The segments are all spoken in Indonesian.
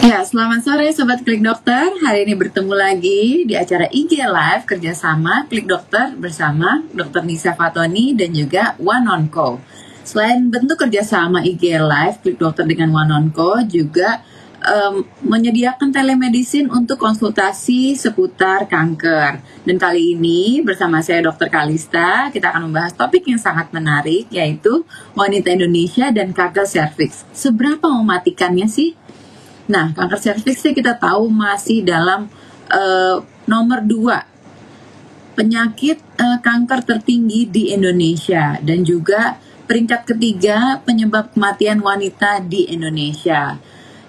Ya, selamat sore Sobat Klik Dokter. Hari ini bertemu lagi di acara IG Live kerjasama Klik Dokter bersama Dr. Nisa Fatoni dan juga One On Co. Selain bentuk kerjasama IG Live Klik Dokter dengan One On Co juga menyediakan telemedicine untuk konsultasi seputar kanker. Dan kali ini bersama saya Dr. Kalista, kita akan membahas topik yang sangat menarik, yaitu wanita Indonesia dan kanker serviks. Seberapa mematikannya sih? Nah, kanker serviks kita tahu masih dalam nomor 2 penyakit kanker tertinggi di Indonesia dan juga peringkat ketiga penyebab kematian wanita di Indonesia.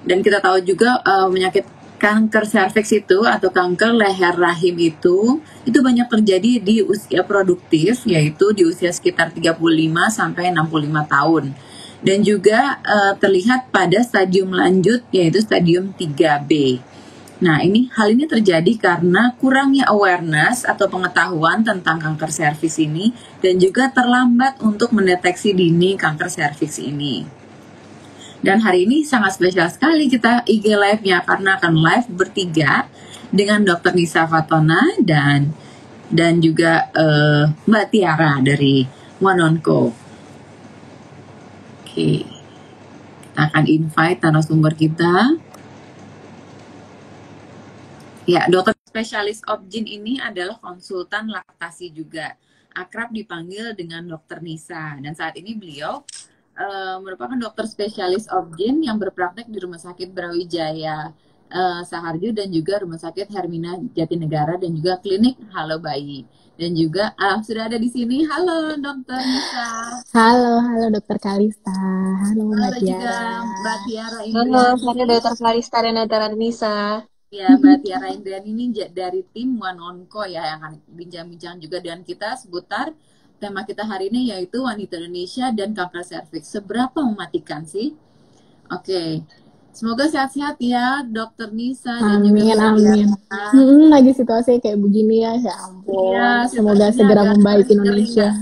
Dan kita tahu juga penyakit kanker serviks itu atau kanker leher rahim itu banyak terjadi di usia produktif, yaitu di usia sekitar 35 sampai 65 tahun. Dan juga terlihat pada stadium lanjut, yaitu stadium 3B. Nah, hal ini terjadi karena kurangnya awareness atau pengetahuan tentang kanker serviks ini dan juga terlambat untuk mendeteksi dini kanker serviks ini. Dan hari ini sangat spesial sekali kita IG live-nya karena akan live bertiga dengan Dr. Nisa Fatona dan juga Mbak Tiara dari One On Co. Oke, kita akan invite narasumber kita. Ya, dokter spesialis obgyn ini adalah konsultan laktasi juga, akrab dipanggil dengan Dokter Nisa. Dan saat ini beliau merupakan dokter spesialis obgyn yang berpraktek di Rumah Sakit Brawijaya Saharjo dan juga Rumah Sakit Hermina Jatinegara dan juga Klinik Halo Bayi. Dan juga sudah ada di sini. Halo Dokter Nisa. Halo Dokter Kalista. Halo Mbak Tiara. Juga Mbak Tiara Halo Dokter Kalista dan Dokter Nisa. Ya, Mbak Tiara Indriani ini dari tim One On Co ya yang akan bincang-bincang juga dengan kita seputar tema kita hari ini, yaitu wanita Indonesia dan kanker serviks. Seberapa mematikan sih? Oke. Semoga sehat-sehat ya, Dokter Nisa dan juga amin. Lagi situasi kayak begini ya ampun. Ya, semoga segera membaik Indonesia.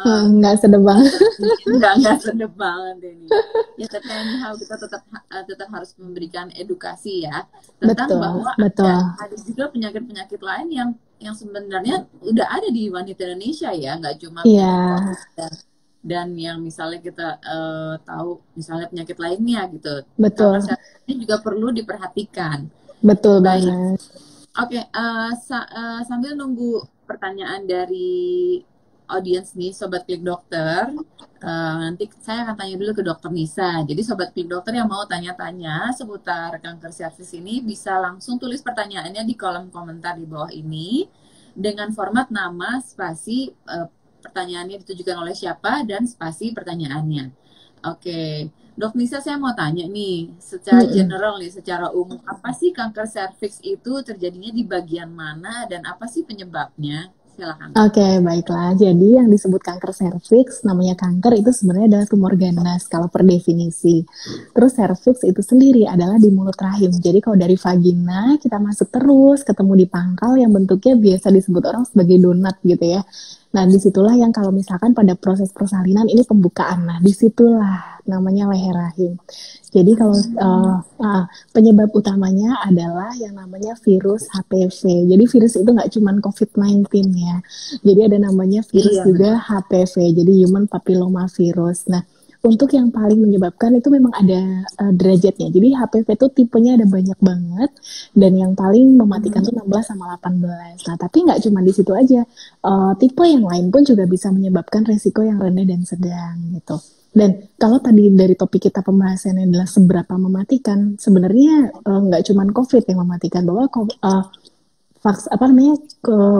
Nggak sedep banget. Nggak sedep banget ini. Ya, tapi anyhow kita tetap harus memberikan edukasi ya tentang bahwa ada juga penyakit-penyakit lain yang sebenarnya udah ada di wanita Indonesia ya, nggak cuma dan yang misalnya kita tahu misalnya penyakit lainnya gitu. Betul. Ini juga perlu diperhatikan. Betul banget. Oke, sambil nunggu pertanyaan dari audiens nih, Sobat Klik Dokter, nanti saya akan tanya dulu ke Dokter Nisa. Jadi Sobat Klik Dokter yang mau tanya-tanya seputar kanker serviks ini bisa langsung tulis pertanyaannya di kolom komentar di bawah ini dengan format nama, spasi, pertanyaannya ditujukan oleh siapa dan spasi pertanyaannya. Oke, Dok Nisa, saya mau tanya nih, secara general nih, secara umum, apa sih kanker serviks itu terjadinya di bagian mana dan apa sih penyebabnya? Silakan. Oke, baiklah. Jadi yang disebut kanker serviks, namanya kanker itu sebenarnya adalah tumor ganas kalau per definisi. Terus serviks itu sendiri adalah di mulut rahim. Jadi kalau dari vagina kita masuk terus ketemu di pangkal yang bentuknya biasa disebut orang sebagai donat gitu ya. Nah, disitulah yang kalau misalkan pada proses persalinan ini pembukaan. Nah, disitulah namanya leher rahim. Jadi kalau penyebab utamanya adalah yang namanya virus HPV. Jadi virus itu nggak cuma COVID-19 ya. Jadi ada namanya virus juga HPV. Jadi Human Papilloma Virus. Nah, untuk yang paling menyebabkan itu memang ada derajatnya. Jadi HPV itu tipenya ada banyak banget dan yang paling mematikan itu 16 sama 18. Nah, tapi nggak cuma di situ aja. Tipe yang lain pun juga bisa menyebabkan resiko yang rendah dan sedang gitu. Dan kalau tadi dari topik kita pembahasannya adalah seberapa mematikan, sebenarnya nggak cuma COVID yang mematikan, bahwa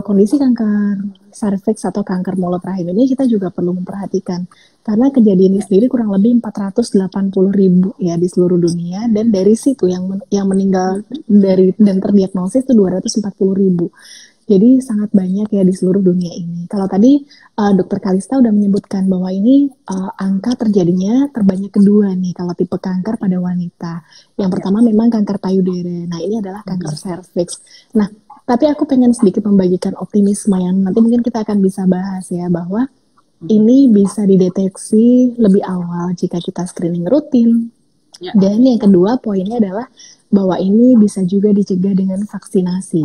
kondisi kanker serviks atau kanker mulut rahim ini kita juga perlu memperhatikan karena kejadian ini sendiri kurang lebih 480.000 ya di seluruh dunia, dan dari situ yang meninggal dan terdiagnosis itu 240.000. Jadi sangat banyak ya di seluruh dunia ini. Kalau tadi Dokter Kalista udah menyebutkan bahwa ini angka terjadinya terbanyak kedua nih kalau tipe kanker pada wanita. Yang pertama memang kanker payudara. Nah, ini adalah kanker serviks. Nah, tapi aku pengen sedikit membagikan optimisme yang nanti mungkin kita akan bisa bahas ya, bahwa ini bisa dideteksi lebih awal jika kita screening rutin, Ya. Dan yang kedua poinnya adalah bahwa ini bisa juga dicegah dengan vaksinasi.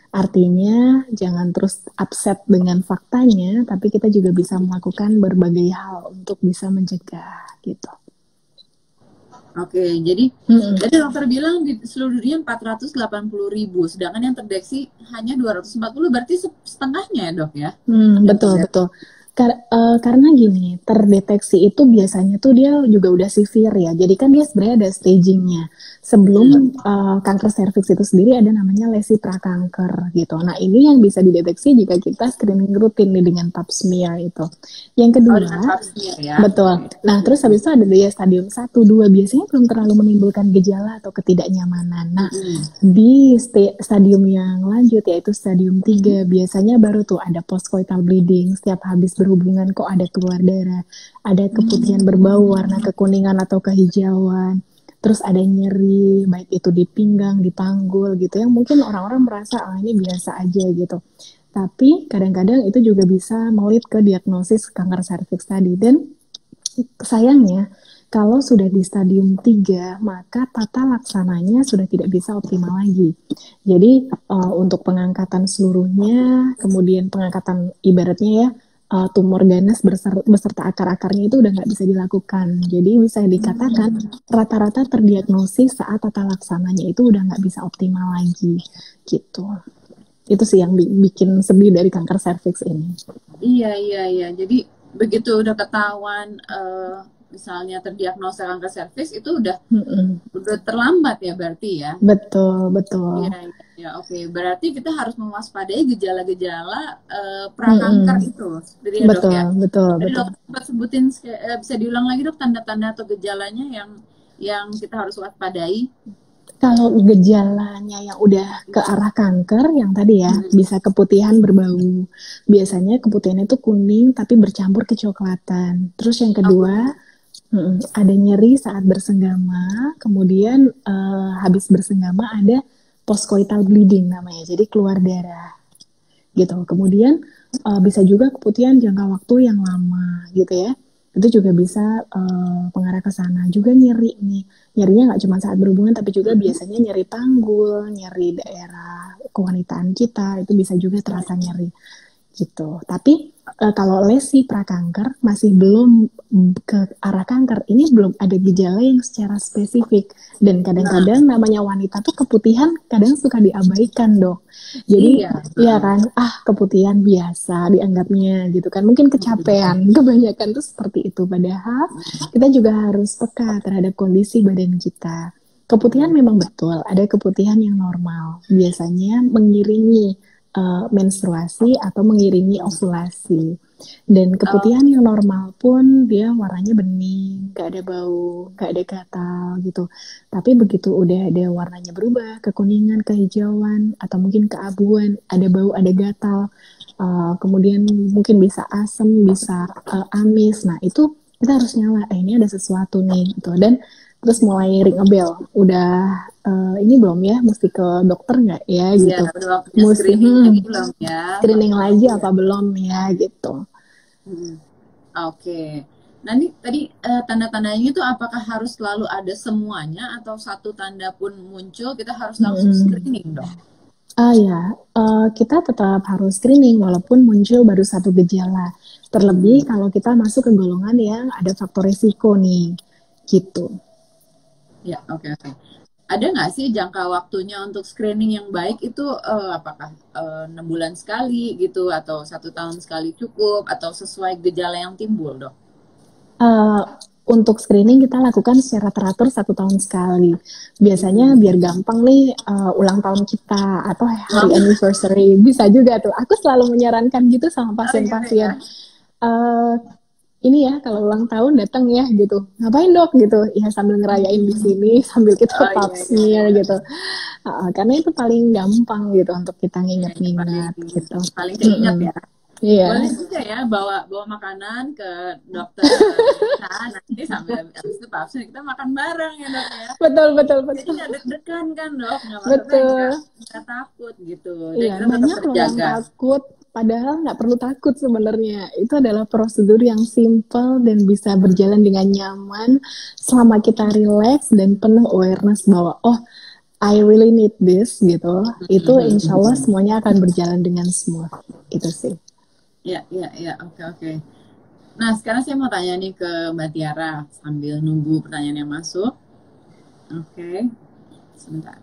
Artinya jangan terus upset dengan faktanya, tapi kita juga bisa melakukan berbagai hal untuk bisa mencegah gitu. Oke, jadi Mm-mm. tadi dokter bilang di seluruh dunia 480.000, sedangkan yang terdeteksi hanya 240, berarti setengahnya ya dok ya? Betul, betul. Karena gini, terdeteksi itu biasanya tuh dia juga udah severe ya. Jadi kan dia sebenarnya ada stagingnya. Sebelum kanker serviks itu sendiri ada namanya lesi prakanker gitu. Nah ini yang bisa dideteksi jika kita screening rutin nih dengan pap smear itu. Yang Oh, kedua, dengan pap smear ya? betul. Nah terus habis itu ada dia stadium 1, 2. Biasanya belum terlalu menimbulkan gejala atau ketidaknyamanan. Nah di stadium yang lanjut yaitu stadium 3 biasanya baru tuh ada postcoital bleeding. Setiap habis berhubungan kok ada keluar darah, ada keputihan berbau warna kekuningan atau kehijauan, terus ada nyeri baik itu di pinggang, di panggul gitu yang mungkin orang-orang merasa ini biasa aja gitu. Tapi kadang-kadang itu juga bisa melit ke diagnosis kanker serviks tadi. Dan sayangnya kalau sudah di stadium 3, maka tata laksananya sudah tidak bisa optimal lagi. Jadi untuk pengangkatan seluruhnya, kemudian pengangkatan ibaratnya ya, tumor ganas beserta akar-akarnya itu udah nggak bisa dilakukan. Jadi bisa dikatakan rata-rata terdiagnosis saat tata laksananya itu udah nggak bisa optimal lagi gitu. Itu sih yang bikin sedih dari kanker serviks ini. Iya. Jadi begitu udah ketahuan misalnya terdiagnosa kanker serviks itu udah terlambat ya berarti ya? Betul. Iya, oke. Berarti kita harus mewaspadai gejala-gejala prakanker itu, seperti ya dok ya? Betul. Tadi dok sempat sebutin, bisa diulang lagi dok tanda-tanda atau gejalanya yang kita harus waspadai? Kalau gejalanya yang udah ke arah kanker, yang tadi ya, bisa keputihan berbau. Biasanya keputihan itu kuning tapi bercampur kecoklatan. Terus yang kedua, ada nyeri saat bersenggama, kemudian habis bersenggama ada postcoital bleeding namanya, jadi keluar darah gitu. Kemudian bisa juga keputihan jangka waktu yang lama gitu ya. Itu juga bisa pengarah ke sana. Juga nyeri nih. Nyerinya nggak cuma saat berhubungan, tapi juga biasanya nyeri panggul, nyeri daerah kewanitaan kita, itu bisa juga terasa nyeri gitu. Tapi kalau lesi prakanker masih belum ke arah kanker, ini belum ada gejala yang secara spesifik. Dan kadang-kadang namanya wanita tuh keputihan kadang suka diabaikan dok. Jadi ya kan, keputihan biasa dianggapnya gitu kan. Mungkin kecapean, kebanyakan tuh seperti itu. Padahal kita juga harus peka terhadap kondisi badan kita. Keputihan memang betul, ada keputihan yang normal. Biasanya mengiringi menstruasi atau mengiringi ovulasi. Dan keputihan yang normal pun dia warnanya bening, gak ada bau, gak ada gatal gitu. Tapi begitu udah ada warnanya berubah, kekuningan, kehijauan, atau mungkin keabuan, ada bau, ada gatal, kemudian mungkin bisa asam, bisa amis. Nah itu kita harus nyala, ini ada sesuatu nih gitu. Dan terus mulai ring a bell, udah ini belum ya, mesti ke dokter nggak ya gitu, mesti screening lagi apa belum ya gitu. Oke. Nah ini tadi tanda-tandanya itu apakah harus selalu ada semuanya atau satu tanda pun muncul kita harus langsung screening dong? Kita tetap harus screening walaupun muncul baru satu gejala. Terlebih kalau kita masuk ke golongan yang ada faktor risiko nih, gitu. Ya, oke. Ada nggak sih jangka waktunya untuk screening yang baik itu apakah 6 bulan sekali gitu atau 1 tahun sekali cukup atau sesuai gejala yang timbul dok? Untuk screening kita lakukan secara teratur 1 tahun sekali. Biasanya biar gampang nih ulang tahun kita atau hari anniversary bisa juga tuh. Aku selalu menyarankan gitu sama pasien-pasien. Ini ya kalau ulang tahun datang ya gitu, ngapain dok gitu ya, sambil ngerayain di sini sambil kita pap smear gitu, karena itu paling gampang gitu untuk kita nginget-nginget gitu, paling keinget ya. Iya. Boleh juga ya bawa makanan ke dokter. Nah nanti sambil habis itu pap smear kita makan bareng ya dok ya. Betul. Jadi nggak deg-degan kan dok, betul. Nggak takut gitu. Iya, banyak loh yang takut padahal nggak perlu takut sebenarnya. Itu adalah prosedur yang simple dan bisa berjalan dengan nyaman selama kita relax dan penuh awareness bahwa oh I really need this gitu. Itu insya Allah semuanya akan berjalan dengan smooth. Itu sih. Ya, oke, oke. Nah, sekarang saya mau tanya nih ke Mbak Tiara sambil nunggu pertanyaan yang masuk. Oke, sebentar.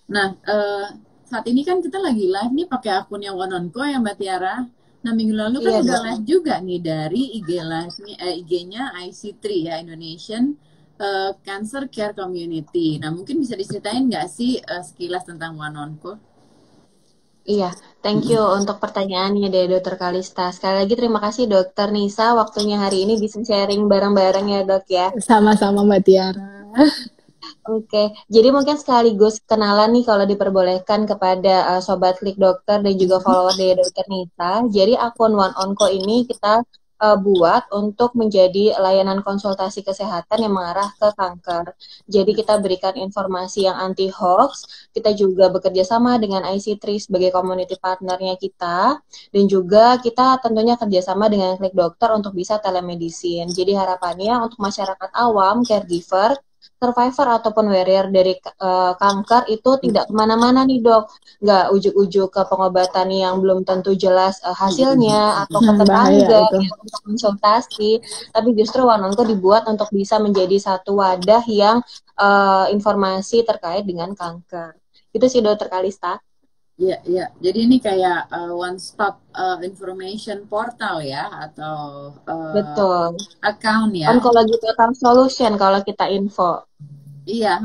Nah, saat ini kan kita lagi live nih pakai akunnya One ya Mbak Tiara. Nah, minggu lalu kan udah live juga nih dari IG-nya IC3 ya, Indonesian Cancer Care Community. Nah, mungkin bisa diceritain nggak sih sekilas tentang One? Iya, thank you untuk pertanyaannya dari Dokter Kalista. Sekali lagi terima kasih Dokter Nisa waktunya hari ini bisa sharing bareng-bareng ya Dok ya. Sama-sama Mbak Tiara. Oke, jadi mungkin sekaligus kenalan nih kalau diperbolehkan kepada Sobat Klik Dokter dan juga follower dari Dokter Nisa. Jadi akun One Onco ini kita buat untuk menjadi layanan konsultasi kesehatan yang mengarah ke kanker. Jadi kita berikan informasi yang anti hoax. Kita juga bekerja sama dengan IC3 sebagai community partnernya kita, dan juga kita tentunya kerjasama dengan Klik Dokter untuk bisa telemedicine. Jadi harapannya untuk masyarakat awam, caregiver, survivor ataupun warrior dari kanker itu tidak kemana-mana nih dok, nggak ujuk-ujuk ke pengobatan yang belum tentu jelas hasilnya atau ke tetangga untuk konsultasi, tapi justru One Onco dibuat untuk bisa menjadi satu wadah yang informasi terkait dengan kanker. Itu sih dokter Kalista. Iya. Jadi ini kayak one stop information portal ya, atau betul, account ya. Oncology Total Solution kalau kita info. Iya,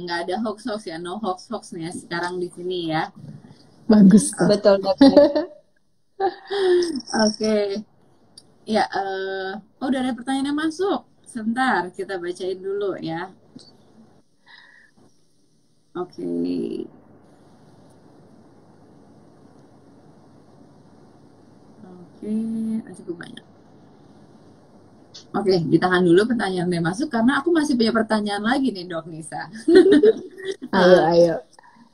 nggak ada hoax ya, no hoax nih sekarang di sini ya. Bagus. Betul dokter. Oke. Ya, udah ada pertanyaan yang masuk. Sebentar, kita bacain dulu ya. Oke. Cukup banyak. Oke, ditahan dulu pertanyaan yang masuk karena aku masih punya pertanyaan lagi nih Dok Nisa. Ayo.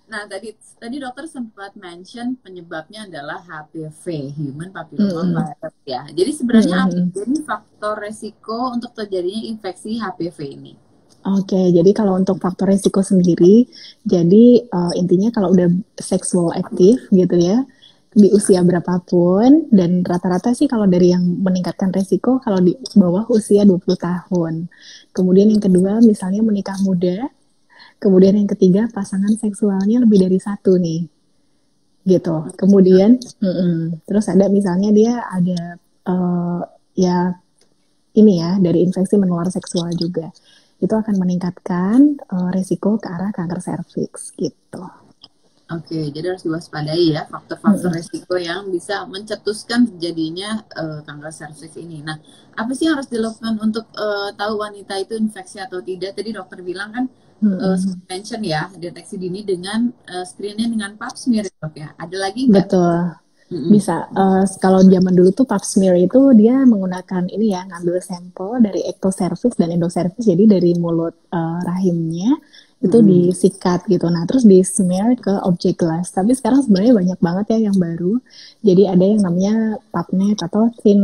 Nah, tadi dokter sempat mention penyebabnya adalah HPV, Human Papilloma Virus ya. Jadi sebenarnya apa jadi faktor resiko untuk terjadinya infeksi HPV ini? Oke, jadi kalau untuk faktor resiko sendiri, jadi intinya kalau udah seksual aktif gitu ya, di usia berapapun, dan rata-rata sih kalau dari yang meningkatkan resiko kalau di bawah usia 20 tahun. Kemudian yang kedua misalnya menikah muda, kemudian yang ketiga pasangan seksualnya lebih dari satu nih, gitu. Kemudian terus ada misalnya dia ada ya ini ya dari infeksi menular seksual juga, itu akan meningkatkan resiko ke arah kanker serviks gitu. Oke, jadi harus diwaspadai ya faktor-faktor resiko yang bisa mencetuskan terjadinya kanker serviks ini. Nah, apa sih yang harus dilakukan untuk tahu wanita itu infeksi atau tidak? Tadi dokter bilang kan mention ya, deteksi dini dengan screennya dengan pap smear dok ya. Ada lagi nggak? Betul. Bisa. Kalau zaman dulu tuh pap smear itu dia menggunakan ini ya, ngambil sampel dari ectocervix dan endocervix, jadi dari mulut rahimnya itu disikat gitu. Nah, terus di smear ke objek glass. Tapi sekarang sebenarnya banyak banget ya yang baru. Jadi ada yang namanya PubNet atau thin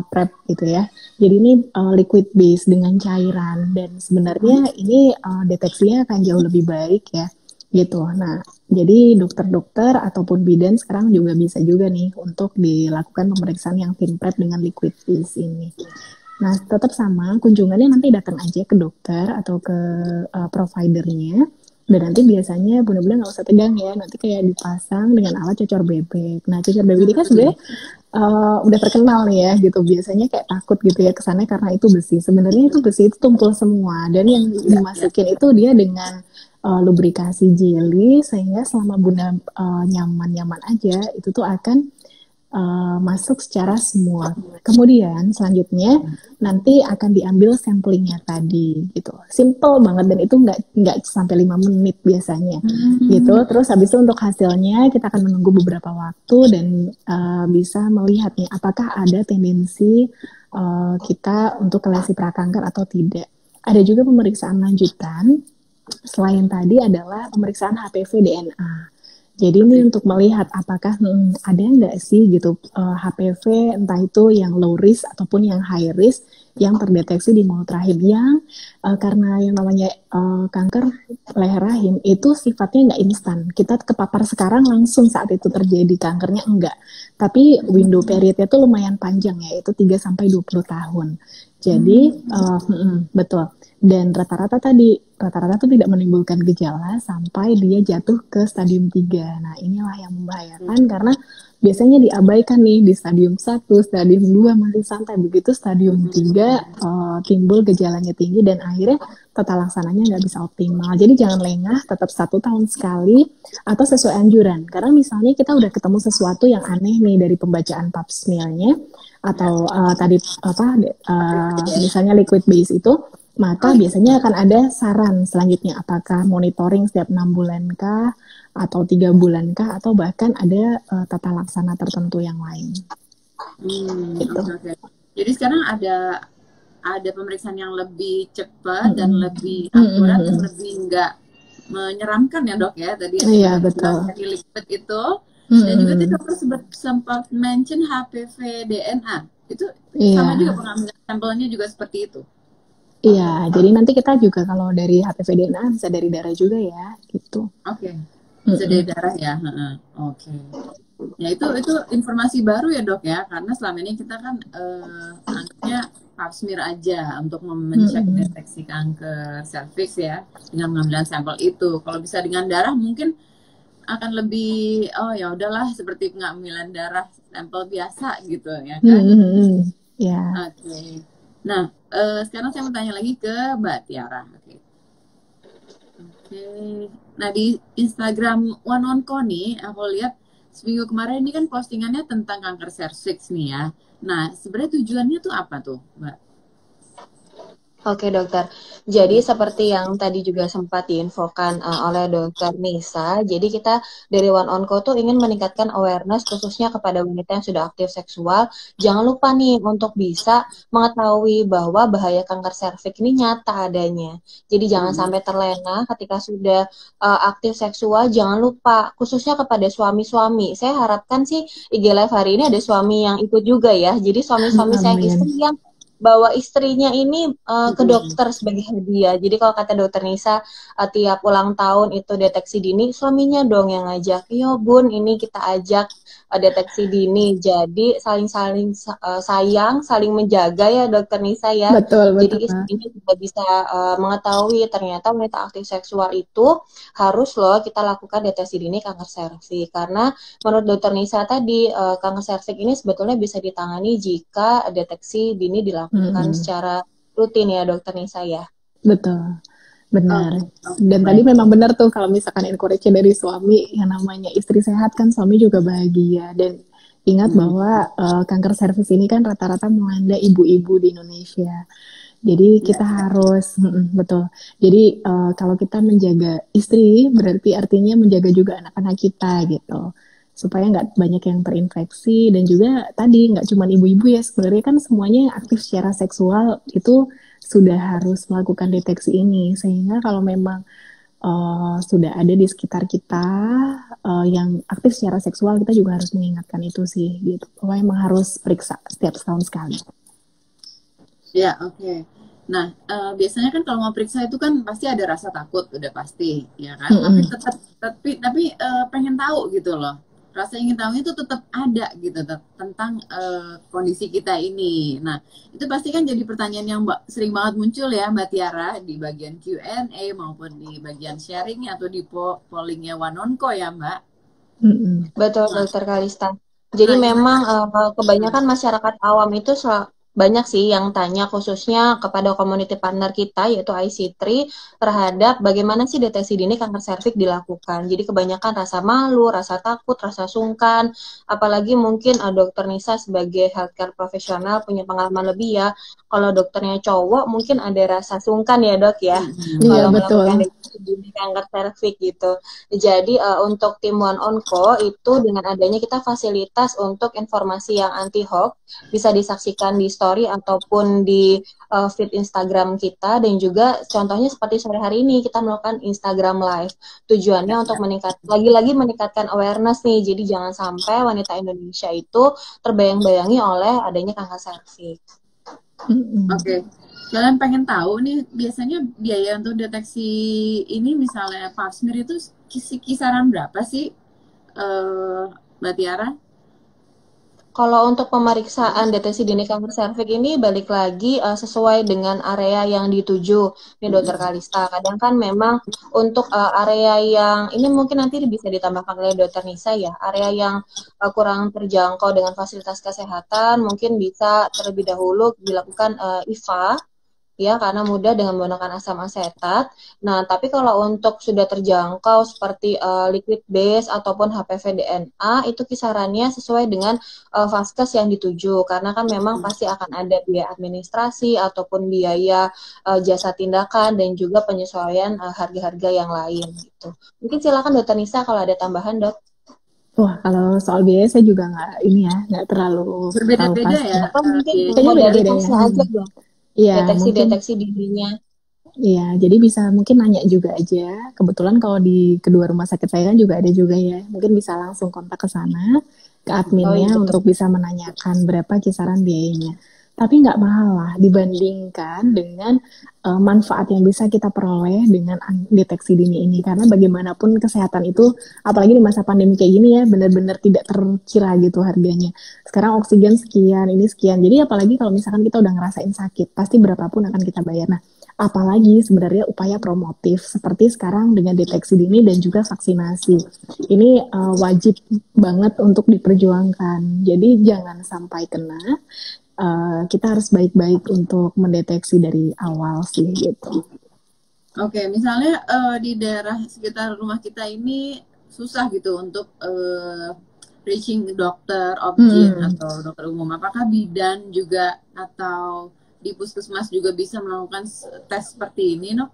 prep gitu ya. Jadi ini liquid base dengan cairan, dan sebenarnya ini deteksinya akan jauh lebih baik ya. Gitu. Nah, jadi dokter-dokter ataupun bidan sekarang juga bisa juga nih untuk dilakukan pemeriksaan yang thin prep dengan liquid base ini. Nah, tetap sama, kunjungannya nanti datang aja ke dokter atau ke providernya, dan nanti biasanya benar-benar nggak usah tegang ya, nanti kayak dipasang dengan alat cocor bebek. Nah, cocor bebek ini kan sebenarnya udah terkenal nih ya gitu, biasanya kayak takut gitu ya kesana karena itu besi. Sebenarnya itu besi itu tumpul semua, dan yang dimasukin itu dia dengan lubrikasi jelly, sehingga selama bunda nyaman-nyaman aja itu tuh akan masuk secara semua. Kemudian selanjutnya nanti akan diambil samplingnya tadi gitu. Simple banget, dan itu nggak sampai 5 menit biasanya gitu. Terus habis itu untuk hasilnya kita akan menunggu beberapa waktu dan bisa melihat nih apakah ada tendensi kita untuk ke lesi prakanker atau tidak. Ada juga pemeriksaan lanjutan selain tadi adalah pemeriksaan HPV DNA. Jadi ini untuk melihat apakah ada nggak sih gitu HPV entah itu yang low risk ataupun yang high risk yang terdeteksi di mulut rahim yang karena yang namanya kanker leher rahim itu sifatnya nggak instan. Kita kepapar sekarang langsung saat itu terjadi kankernya enggak. Tapi window periodnya tuh lumayan panjang ya, itu 3 sampai 20 tahun. Jadi betul. Dan rata-rata tuh tidak menimbulkan gejala sampai dia jatuh ke stadium 3. Nah, inilah yang membahayakan karena biasanya diabaikan nih di stadium 1, stadium 2 masih santai. Begitu stadium 3 timbul gejalanya tinggi dan akhirnya tata laksananya nggak bisa optimal. Jadi jangan lengah, tetap 1 tahun sekali atau sesuai anjuran. Karena misalnya kita udah ketemu sesuatu yang aneh nih dari pembacaan pap smear-nya atau tadi misalnya liquid base itu, maka biasanya akan ada saran selanjutnya apakah monitoring setiap 6 bulan kah atau 3 bulan kah atau bahkan ada tata laksana tertentu yang lain. Gitu. Okay. Jadi sekarang ada pemeriksaan yang lebih cepat dan lebih akurat dan lebih nggak menyeramkan ya dok ya tadi yang betul. Dari liquid itu dan juga tadi dokter sempat mention HPV DNA itu sama juga pengambilan sampelnya juga seperti itu. Iya, jadi nanti kita juga kalau dari HPV DNA bisa dari darah juga ya, gitu. Oke, bisa dari darah ya. Oke. Ya itu informasi baru ya dok ya, karena selama ini kita kan anggapnya pap smear aja untuk mencek deteksi kanker serviks ya dengan pengambilan sampel itu. Kalau bisa dengan darah mungkin akan lebih ya udahlah seperti pengambilan darah sampel biasa gitu ya kan. Oke. Nah, sekarang saya mau tanya lagi ke Mbak Tiara. Oke. Nah, di Instagram One On Co nih, aku lihat seminggu kemarin ini kan postingannya tentang kanker serviks nih ya. Nah, sebenarnya tujuannya tuh apa tuh, Mbak? Oke dokter, jadi seperti yang tadi juga sempat diinfokan oleh dokter Nisa, jadi kita dari One On Co tuh ingin meningkatkan awareness khususnya kepada wanita yang sudah aktif seksual. Jangan lupa nih untuk bisa mengetahui bahwa bahaya kanker serviks ini nyata adanya. Jadi jangan sampai terlena ketika sudah aktif seksual, jangan lupa khususnya kepada suami-suami. Saya harapkan sih IG Live hari ini ada suami yang ikut juga ya, jadi suami-suami sayang istri yang bawa istrinya ini ke dokter sebagai hadiah. Jadi kalau kata dokter Nisa, tiap ulang tahun itu deteksi dini, suaminya dong yang ngajak. Yo bun, ini kita ajak deteksi dini. Jadi saling sayang, saling menjaga ya dokter Nisa ya. Betul. Jadi istrinya juga bisa mengetahui ternyata wanita aktif seksual itu harus loh kita lakukan deteksi dini kanker serviks. Karena menurut dokter Nisa tadi, kanker serviks ini sebetulnya bisa ditangani jika deteksi dini dilakukan secara rutin ya dokter Nisa ya. Betul, benar. Dan tadi memang benar tuh kalau misalkan encourage dari suami yang namanya istri sehat kan suami juga bahagia. Dan ingat bahwa kanker serviks ini kan rata-rata melanda ibu-ibu di Indonesia. Jadi kita harus betul. Jadi kalau kita menjaga istri berarti artinya menjaga juga anak-anak kita gitu. Supaya nggak banyak yang terinfeksi dan juga tadi nggak cuma ibu-ibu ya, sebenarnya kan semuanya yang aktif secara seksual itu sudah harus melakukan deteksi ini, sehingga kalau memang sudah ada di sekitar kita yang aktif secara seksual, kita juga harus mengingatkan itu sih gitu, bahwa emang harus periksa setiap setahun sekali. Ya, oke. Nah, biasanya kan kalau mau periksa itu kan pasti ada rasa takut, udah pasti, ya kan? Tapi pengen tahu gitu loh. Rasa ingin tahu itu tetap ada gitu tentang kondisi kita ini. Nah, itu pasti kan jadi pertanyaan yang sering banget muncul ya Mbak Tiara di bagian Q&A maupun di bagian sharing atau di pollingnya One On Co ya Mbak. Betul dokter Kalista. Jadi memang kebanyakan masyarakat awam itu banyak sih yang tanya khususnya kepada community partner kita yaitu IC3 terhadap bagaimana sih deteksi dini kanker serviks dilakukan. Jadi kebanyakan rasa malu, rasa takut, rasa sungkan, apalagi mungkin dokter Nisa sebagai healthcare profesional punya pengalaman lebih ya. Kalau dokternya cowok mungkin ada rasa sungkan ya dok ya. Iya betul. deteksi dini kanker serviks gitu. Jadi untuk tim One Onco itu dengan adanya kita fasilitas untuk informasi yang anti hoax bisa disaksikan di story ataupun di feed Instagram kita, dan juga contohnya seperti sore hari ini kita melakukan Instagram Live. Tujuannya untuk lagi-lagi meningkatkan awareness nih. Jadi jangan sampai wanita Indonesia itu terbayang-bayangi oleh adanya kanker serviks. Oke. Kalian pengen tahu nih, biasanya biaya untuk deteksi ini misalnya pap smear itu kisaran berapa sih, Mbak Tiara? Kalau untuk pemeriksaan deteksi dini kanker serviks ini balik lagi sesuai dengan area yang dituju nih Dokter Kalista. Kadang kan memang untuk area yang ini mungkin nanti bisa ditambahkan oleh Dokter Nisa ya, area yang kurang terjangkau dengan fasilitas kesehatan mungkin bisa terlebih dahulu dilakukan IVA ya, karena mudah dengan menggunakan asam asetat. Nah, tapi kalau untuk sudah terjangkau seperti liquid base ataupun HPV DNA itu kisarannya sesuai dengan vaskes yang dituju, karena kan memang pasti akan ada biaya administrasi ataupun biaya jasa tindakan dan juga penyesuaian harga-harga yang lain gitu. Mungkin silakan Dokter Nisa kalau ada tambahan, Dok. Wah, kalau soal biaya saya juga nggak terlalu Berbeda-beda pasti. ya. Atau mungkin Kayaknya dari beda-beda tesnya ya. aja dong. Iya, mungkin. Deteksi dininya. Iya, jadi bisa mungkin nanya juga aja. Kebetulan kalau di kedua rumah sakit saya kan juga ada juga ya. Mungkin bisa langsung kontak ke sana, ke adminnya betul. untuk bisa menanyakan berapa kisaran biayanya. Tapi nggak mahal lah dibandingkan dengan manfaat yang bisa kita peroleh dengan deteksi dini ini. Karena bagaimanapun kesehatan itu, apalagi di masa pandemi kayak gini ya, benar-benar tidak terkira gitu harganya. Sekarang oksigen sekian, ini sekian. Jadi apalagi kalau misalkan kita udah ngerasain sakit, pasti berapapun akan kita bayar. Nah, apalagi sebenarnya upaya promotif seperti sekarang dengan deteksi dini dan juga vaksinasi. Ini wajib banget untuk diperjuangkan. Jadi jangan sampai kena. Kita harus baik-baik untuk mendeteksi dari awal sih gitu. Oke, misalnya di daerah sekitar rumah kita ini susah gitu untuk reaching dokter obgyn atau dokter umum. Apakah bidan juga atau di puskesmas juga bisa melakukan tes seperti ini, no?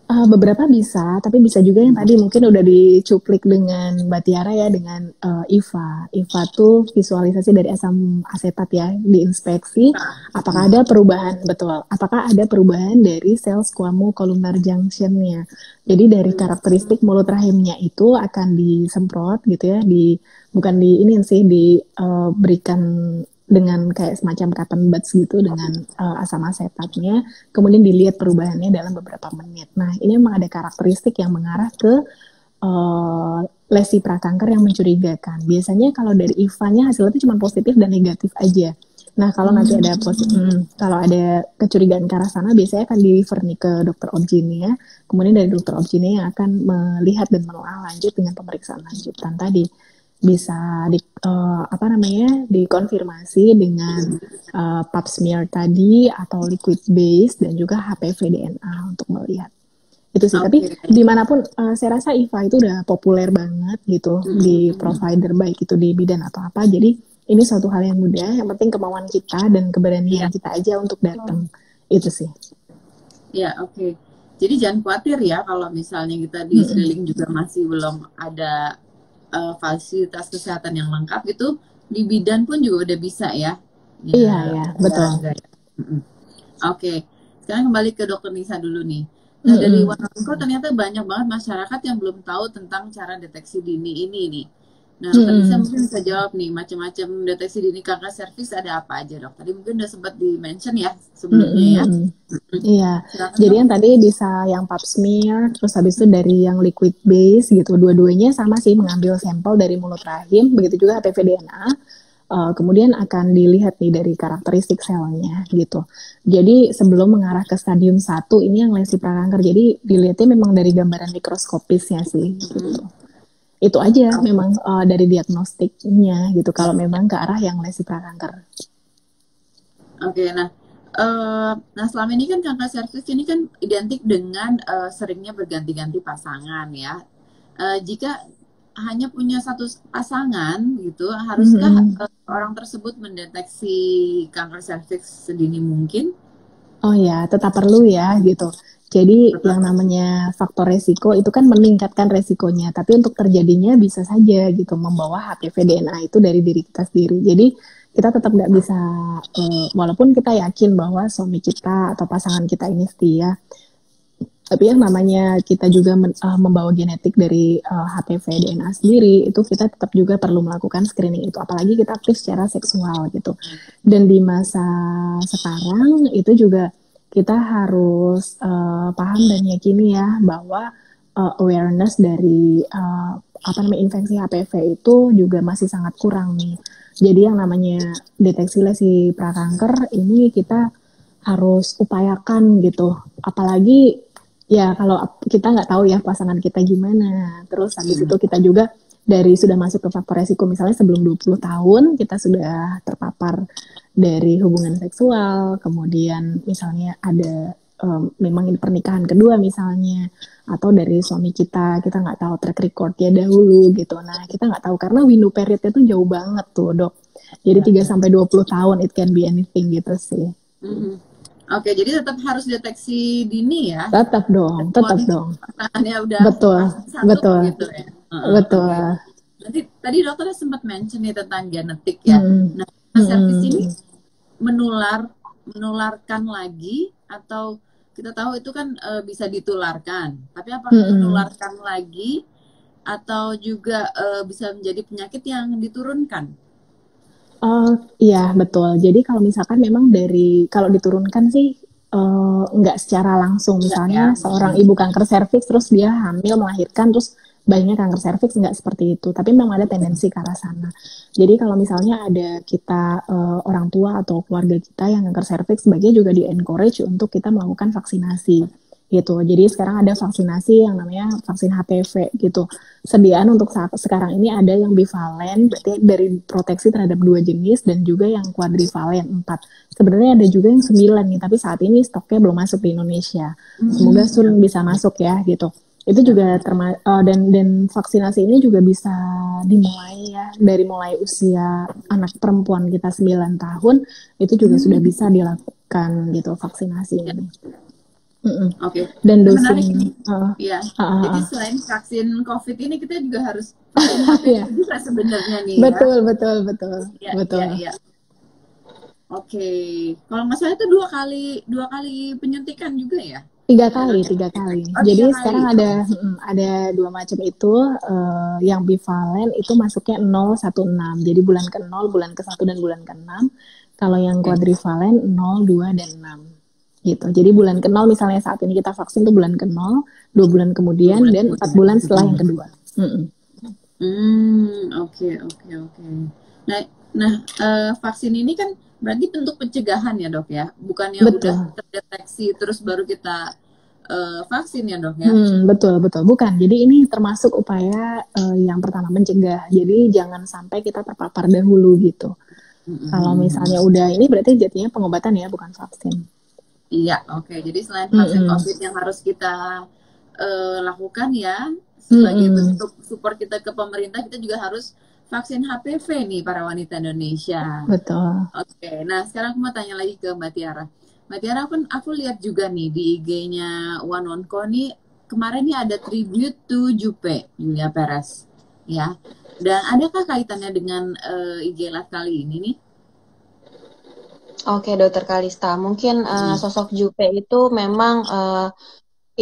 Beberapa bisa, tapi bisa juga yang tadi mungkin udah dicuplik dengan Mbak Tiara ya, dengan IVA. IVA tuh visualisasi dari asam asetat ya, diinspeksi. Apakah ada perubahan, betul, apakah ada perubahan dari sel squamous columnar junction-nya. Jadi dari karakteristik mulut rahimnya itu akan disemprot gitu ya, bukan di ini sih, diberikan dengan kayak semacam cotton buds gitu dengan asam asetatnya, kemudian dilihat perubahannya dalam beberapa menit. Nah, ini memang ada karakteristik yang mengarah ke lesi prakanker yang mencurigakan. Biasanya kalau dari IVA-nya hasilnya itu cuma positif dan negatif aja. Nah, kalau nanti ada kalau ada kecurigaan ke arah sana, biasanya akan di-refer nih ke dokter obgyn-nya. Kemudian dari dokter obgyn-nya yang akan melihat dan menelaah lanjut dengan pemeriksaan lanjutan tadi. Bisa dikonfirmasi dengan pap smear tadi atau liquid base dan juga HPV DNA untuk melihat itu sih. Tapi dimanapun saya rasa IVA itu udah populer banget gitu di provider, baik itu di bidan atau apa. Jadi ini suatu hal yang mudah, yang penting kemauan kita dan keberanian kita aja untuk datang. Itu sih. Ya, oke. Jadi jangan khawatir ya kalau misalnya kita di sekeliling juga masih belum ada fasilitas kesehatan yang lengkap, itu di bidan pun juga udah bisa ya. Iya, betul. Oke. Sekarang kembali ke Dokter Nisa dulu nih. Nah, dari One Onco ternyata banyak banget masyarakat yang belum tahu tentang cara deteksi dini ini nih. Nah, Dokter Nisa mungkin bisa jawab nih, macam-macam deteksi dini kanker serviks ada apa aja, Dok? Tadi mungkin udah sempat di-mention ya sebelumnya ya. Iya, jadi yang tadi bisa yang pap smear, terus habis itu dari yang liquid base gitu, dua-duanya sama sih, mengambil sampel dari mulut rahim, begitu juga HPV DNA, kemudian akan dilihat nih dari karakteristik selnya gitu. Jadi sebelum mengarah ke stadium 1, ini yang lesi prakanker, jadi dilihatnya memang dari gambaran mikroskopisnya sih gitu. Itu aja memang dari diagnostiknya gitu, kalau memang ke arah yang lesi prakanker. Oke, nah selama ini kan kanker serviks ini kan identik dengan seringnya berganti-ganti pasangan ya. Jika hanya punya satu pasangan gitu, haruskah orang tersebut mendeteksi kanker serviks sedini mungkin? Oh ya, tetap perlu ya gitu. Jadi yang namanya faktor resiko itu kan meningkatkan resikonya, tapi untuk terjadinya bisa saja gitu membawa HPV DNA itu dari diri kita sendiri. Jadi kita tetap nggak bisa, walaupun kita yakin bahwa suami kita atau pasangan kita ini setia, tapi yang namanya kita juga membawa genetik dari HPV DNA sendiri, itu kita tetap juga perlu melakukan screening itu, apalagi kita aktif secara seksual gitu. Dan di masa sekarang itu juga kita harus paham dan yakini ya bahwa awareness dari apa namanya infeksi HPV itu juga masih sangat kurang nih. Jadi yang namanya deteksi lesi prakanker ini kita harus upayakan gitu. Apalagi ya kalau kita nggak tahu ya pasangan kita gimana. Terus habis itu kita juga dari sudah masuk ke faktor resiko, misalnya sebelum 20 tahun kita sudah terpapar dari hubungan seksual, kemudian misalnya ada memang ini pernikahan kedua misalnya, atau dari suami kita nggak tahu track recordnya dahulu gitu. Nah kita nggak tahu karena window periodnya tuh jauh banget tuh dok. Jadi 3-20 tahun it can be anything gitu sih. Oke, jadi tetap harus deteksi dini ya. Tetap dong. Pasangannya udah betul gitu ya. Betul. Nanti tadi dokter sempat mention nih tentang genetik ya. Nah, service ini menularkan lagi atau kita tahu itu kan bisa ditularkan. Tapi apakah menularkan lagi atau juga bisa menjadi penyakit yang diturunkan? Iya betul. Jadi kalau misalkan memang kalau diturunkan sih nggak secara langsung. Misalnya seorang ibu kanker serviks terus dia hamil melahirkan terus bayinya kanker serviks, nggak seperti itu. Tapi memang ada tendensi ke arah sana. Jadi kalau misalnya ada kita orang tua atau keluarga kita yang kanker serviks, sebaiknya juga di encourage untuk kita melakukan vaksinasi gitu. Jadi sekarang ada vaksinasi yang namanya vaksin HPV gitu. Sediaan untuk sekarang ini ada yang bivalen, berarti dari proteksi terhadap 2 jenis, dan juga yang kuadrivalen 4. Sebenarnya ada juga yang 9 nih, tapi saat ini stoknya belum masuk di Indonesia. Semoga soon bisa masuk ya gitu. Itu juga dan vaksinasi ini juga bisa dimulai ya dari mulai usia anak perempuan kita 9 tahun itu juga sudah bisa dilakukan gitu vaksinasi ini. Oke. Dan dosing. Jadi selain vaksin COVID ini kita juga harus vaksin HPV juga sebenarnya nih. Betul. Iya. Oke. Kalau nggak salah itu dua kali penyuntikan juga ya? 3 kali. Jadi sekarang ada 2 macam itu, yang bivalen itu masuknya 0, 1, 6. Jadi bulan ke-0, bulan ke-1 dan bulan ke-6. Kalau yang kuadrivalen 0, 2 dan 6. Gitu. Jadi bulan ke-0 misalnya saat ini kita vaksin tuh bulan ke-0, 2 bulan kemudian dan 4 bulan setelah yang kedua. Oke. Nah, vaksin ini kan berarti bentuk pencegahan ya dok ya, bukannya udah terdeteksi terus baru kita vaksin ya dok ya? Betul, bukan. Jadi ini termasuk upaya yang pertama mencegah. Jadi jangan sampai kita terpapar dahulu gitu. Kalau misalnya udah ini berarti jadinya pengobatan ya, bukan vaksin. Iya, oke. Jadi selain vaksin COVID yang harus kita lakukan ya, sebagai bentuk support kita ke pemerintah, kita juga harus vaksin HPV nih para wanita Indonesia. Betul. Oke, nah sekarang aku mau tanya lagi ke Mbak Tiara. Mbak Tiara, aku lihat juga nih di IG-nya One On Co nih, kemarin nih ada tribute to Jupe, Julia Perez. Ya, dan adakah kaitannya dengan IG Live kali ini nih? Oke, Dokter Kalista, mungkin sosok Jupe itu memang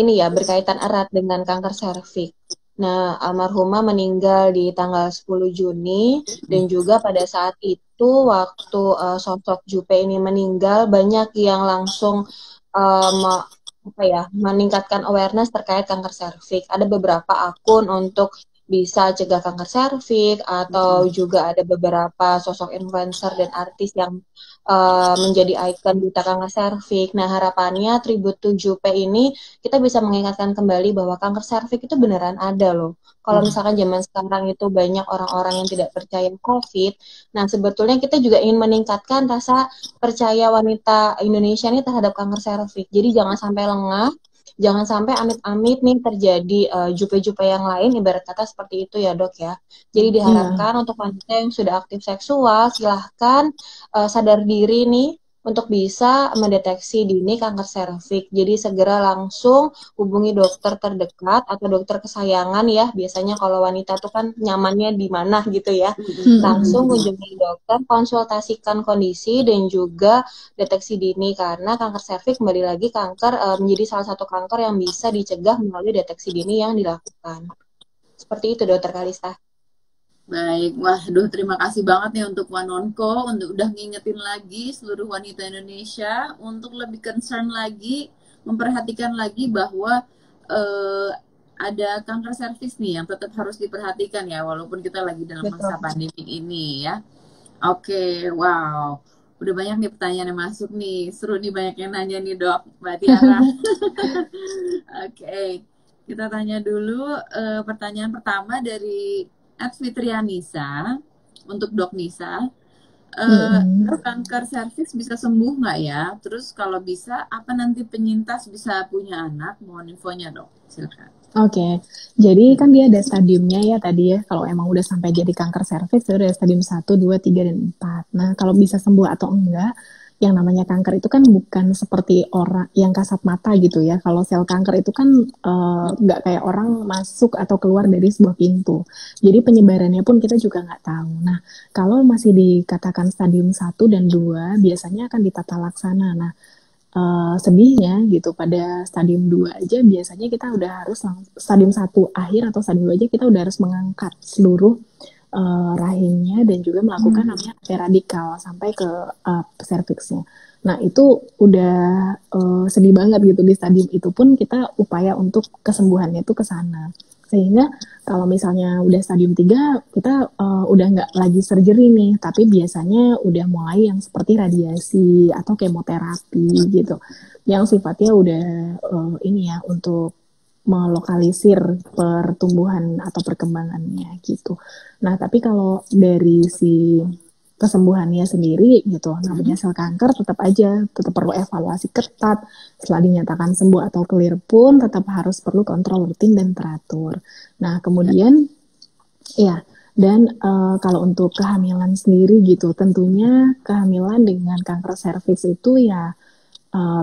ini ya berkaitan erat dengan kanker serviks. Nah, almarhumah meninggal di tanggal 10 Juni dan juga pada saat itu waktu sosok Jupe ini meninggal banyak yang langsung meningkatkan awareness terkait kanker serviks. Ada beberapa akun untuk bisa cegah kanker serviks atau juga ada beberapa sosok influencer dan artis yang menjadi ikon duta kanker serviks. Nah, harapannya tribute to Jupe ini kita bisa mengingatkan kembali bahwa kanker serviks itu beneran ada loh. Kalau misalkan zaman sekarang itu banyak orang-orang yang tidak percaya COVID, nah sebetulnya kita juga ingin meningkatkan rasa percaya wanita Indonesia ini terhadap kanker serviks. Jadi jangan sampai lengah. Jangan sampai amit-amit nih terjadi jupe-jupe yang lain, ibarat kata seperti itu ya dok ya. Jadi diharapkan untuk wanita yang sudah aktif seksual, silahkan sadar diri nih untuk bisa mendeteksi dini kanker serviks. Jadi segera langsung hubungi dokter terdekat atau dokter kesayangan ya. Biasanya kalau wanita tuh kan nyamannya di mana gitu ya. Langsung kunjungi dokter, konsultasikan kondisi dan juga deteksi dini, karena kanker serviks kembali lagi menjadi salah satu kanker yang bisa dicegah melalui deteksi dini yang dilakukan. Seperti itu Dokter Kalista. Baik, waduh terima kasih banget nih untuk Wanonko untuk udah ngingetin lagi seluruh wanita Indonesia untuk lebih concern lagi, memperhatikan lagi bahwa ada kanker serviks nih yang tetap harus diperhatikan ya, walaupun kita lagi dalam masa pandemi ini ya. Oke, wow. Udah banyak nih pertanyaan yang masuk nih. Seru nih, banyak yang nanya nih Dok, Mbak Tiara. Oke, kita tanya dulu pertanyaan pertama dari Fitrianisa untuk Dok Nisa. Kanker serviks bisa sembuh nggak ya? Terus kalau bisa, apa nanti penyintas bisa punya anak? Mohon infonya Dok, silakan. Oke, jadi kan dia ada stadiumnya ya tadi ya. Kalau emang udah sampai jadi kanker serviks, itu ada stadium 1, 2, 3, dan 4. Nah, kalau bisa sembuh atau enggak, yang namanya kanker itu kan bukan seperti orang yang kasat mata gitu ya. Kalau sel kanker itu kan nggak kayak orang masuk atau keluar dari sebuah pintu. Jadi penyebarannya pun kita juga nggak tahu. Nah, kalau masih dikatakan stadium 1 dan 2, biasanya akan ditata laksana. Nah, sedihnya gitu pada stadium 2 aja biasanya kita udah harus stadium 1 akhir atau stadium 2 aja kita udah harus mengangkat seluruh rahimnya dan juga melakukan namanya radikal sampai ke serviksnya. Nah itu udah sedih banget gitu, di stadium itu pun kita upaya untuk kesembuhannya itu ke sana. Sehingga kalau misalnya udah stadium 3 kita udah nggak lagi surgery nih, tapi biasanya udah mulai yang seperti radiasi atau kemoterapi gitu, yang sifatnya udah ini ya untuk melokalisir pertumbuhan atau perkembangannya gitu. Nah tapi kalau dari si kesembuhannya sendiri gitu, namanya sel kanker tetap perlu evaluasi ketat. Setelah dinyatakan sembuh atau clear pun tetap harus perlu kontrol rutin dan teratur. Nah kemudian ya, dan kalau untuk kehamilan sendiri gitu, tentunya kehamilan dengan kanker serviks itu ya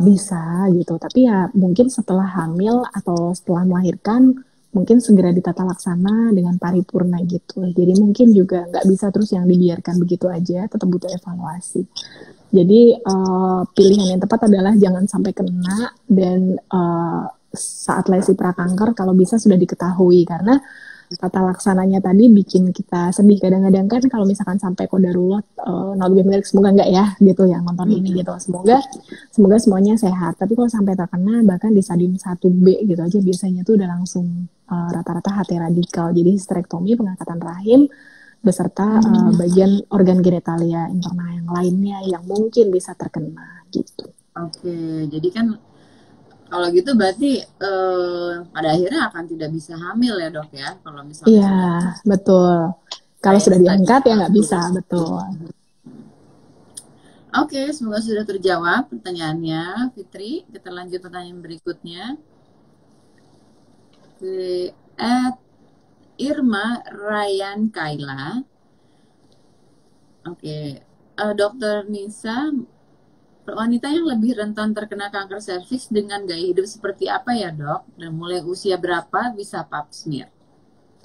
bisa gitu, tapi ya mungkin setelah hamil atau setelah melahirkan mungkin segera ditata laksana dengan paripurna gitu. Jadi mungkin juga nggak bisa terus yang dibiarkan begitu aja, tetap butuh evaluasi. Jadi pilihan yang tepat adalah jangan sampai kena, dan saat lesi prakanker kalau bisa sudah diketahui, karena tata laksananya tadi bikin kita sedih kadang-kadang kan kalau misalkan sampai kodarullah, semoga enggak ya gitu yang nonton ini gitu, semoga semuanya sehat. Tapi kalau sampai terkena bahkan di stadium 1B gitu aja biasanya tuh udah langsung rata-rata HT radikal, jadi histerektomi, pengangkatan rahim beserta bagian organ genitalia internal yang lainnya yang mungkin bisa terkena gitu. Oke, jadi kan kalau gitu berarti pada akhirnya akan tidak bisa hamil ya Dok ya, kalau misalnya. Iya, betul. Kalau sudah diangkat ya nggak bisa, betul. Oke, semoga sudah terjawab pertanyaannya Fitri. Kita lanjut pertanyaan berikutnya. Irma Ryan Kaila. Oke, Dokter Nisa, wanita yang lebih rentan terkena kanker serviks dengan gaya hidup seperti apa ya Dok? Dan mulai usia berapa bisa pap smear?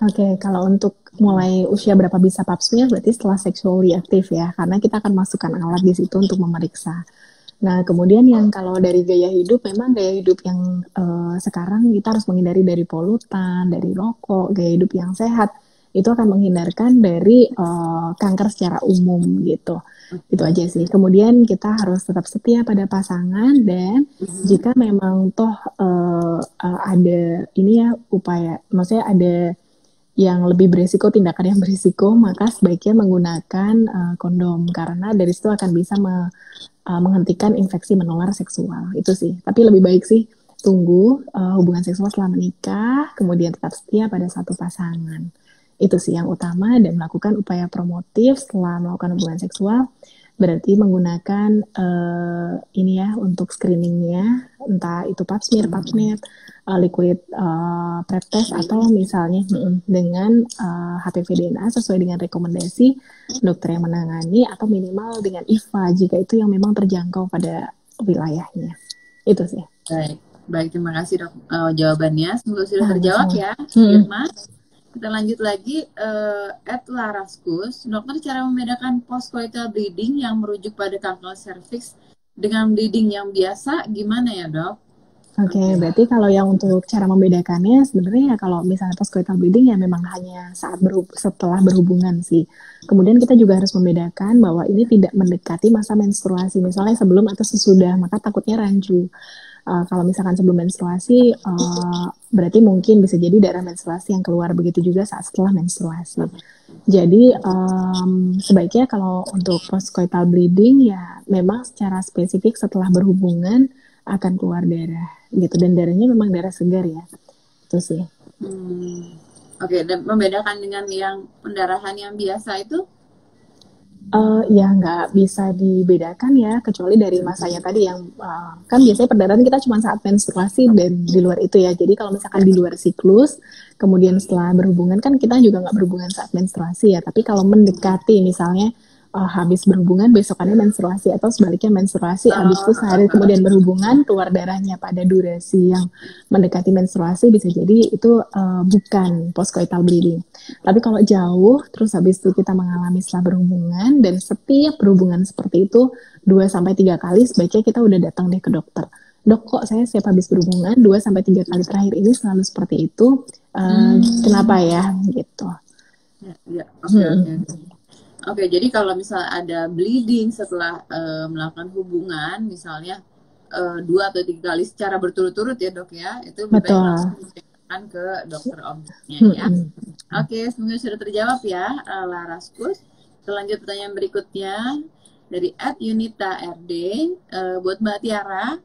Oke, kalau untuk mulai usia berapa bisa pap smear berarti setelah sexually aktif ya, karena kita akan masukkan alat di situ untuk memeriksa. Nah, kemudian yang kalau dari gaya hidup, memang gaya hidup yang sekarang kita harus menghindari dari polutan, dari rokok, gaya hidup yang sehat itu akan menghindarkan dari kanker secara umum gitu. Itu aja sih. Kemudian kita harus tetap setia pada pasangan, dan jika memang toh ada ini ya upaya, maksudnya ada yang lebih berisiko, tindakan yang berisiko, maka sebaiknya menggunakan kondom, karena dari situ akan bisa menghentikan infeksi menular seksual. Itu sih. Tapi lebih baik sih tunggu hubungan seksual setelah menikah, kemudian tetap setia pada satu pasangan. Itu sih yang utama, dan melakukan upaya promotif setelah melakukan hubungan seksual. Berarti menggunakan ini ya untuk screeningnya, entah itu pap smear, liquid prep test atau misalnya dengan HPV DNA sesuai dengan rekomendasi dokter yang menangani atau minimal dengan IVA jika itu yang memang terjangkau pada wilayahnya. Itu sih. Baik, terima kasih dok jawabannya. Semoga sudah terjawab ya, Irma. Kita lanjut lagi, @laraskus. Dokter, cara membedakan postcoital bleeding yang merujuk pada kanker serviks dengan bleeding yang biasa gimana ya dok? Oke, berarti kalau yang untuk cara membedakannya sebenarnya kalau misalnya postcoital bleeding ya memang hanya saat setelah berhubungan sih. Kemudian kita juga harus membedakan bahwa ini tidak mendekati masa menstruasi, misalnya sebelum atau sesudah, maka takutnya rancu. Kalau misalkan sebelum menstruasi, berarti mungkin bisa jadi darah menstruasi yang keluar, begitu juga saat setelah menstruasi. Jadi sebaiknya kalau untuk postcoital bleeding ya memang secara spesifik setelah berhubungan akan keluar darah gitu, dan darahnya memang darah segar ya, itu sih. Oke, dan membedakan dengan yang pendarahan yang biasa itu? Ya nggak bisa dibedakan ya, kecuali dari masanya tadi yang kan biasanya perdarahan kita cuma saat menstruasi dan di luar itu ya. Jadi kalau misalkan di luar siklus, kemudian setelah berhubungan kan kita juga nggak berhubungan saat menstruasi ya. Tapi kalau mendekati misalnya habis berhubungan besokannya menstruasi atau sebaliknya menstruasi habis itu sehari kemudian berhubungan keluar darahnya pada durasi yang mendekati menstruasi, bisa jadi itu bukan postcoital bleeding. Tapi kalau jauh terus habis itu kita mengalami setelah berhubungan dan setiap berhubungan seperti itu 2-3 kali, sebaiknya kita udah datang deh ke dokter. Dok, kok saya setiap habis berhubungan 2-3 kali terakhir ini selalu seperti itu, kenapa ya gitu. Oke, jadi kalau misalnya ada bleeding setelah melakukan hubungan, misalnya 2 atau 3 kali secara berturut-turut ya dok ya, itu lebih baik langsung ditanyakan ke dokter objeknya ya. Oke, semoga sudah terjawab ya, Laraskus. Kita lanjut pertanyaan berikutnya dari @Yunita_RD. Buat Mbak Tiara,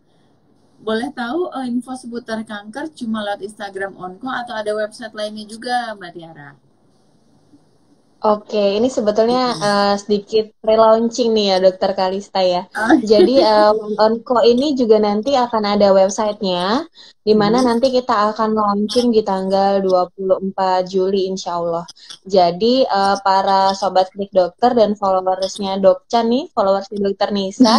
boleh tahu info seputar kanker cuma lewat Instagram Onco atau ada website lainnya juga Mbak Tiara? Oke, ini sebetulnya sedikit relaunching nih ya Dokter Kalista ya. Jadi Onco ini juga nanti akan ada websitenya, di mana nanti kita akan launching di tanggal 24 Juli insya Allah. Jadi para sobat Klik Dokter dan followersnya Dokcan nih, followersnya Dokter Nisa,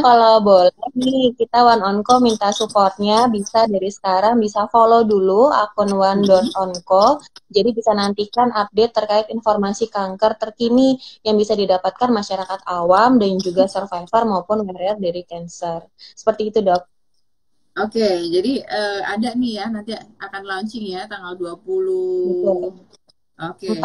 kalau boleh nih kita One Onco minta supportnya, bisa dari sekarang bisa follow dulu akun one.onco. Jadi bisa nantikan update terkait informasi kanker terkini yang bisa didapatkan masyarakat awam dan juga survivor maupun warrior dari cancer. Seperti itu, Dok. Oke, jadi ada nih ya, nanti akan launching ya tanggal 20. Oke.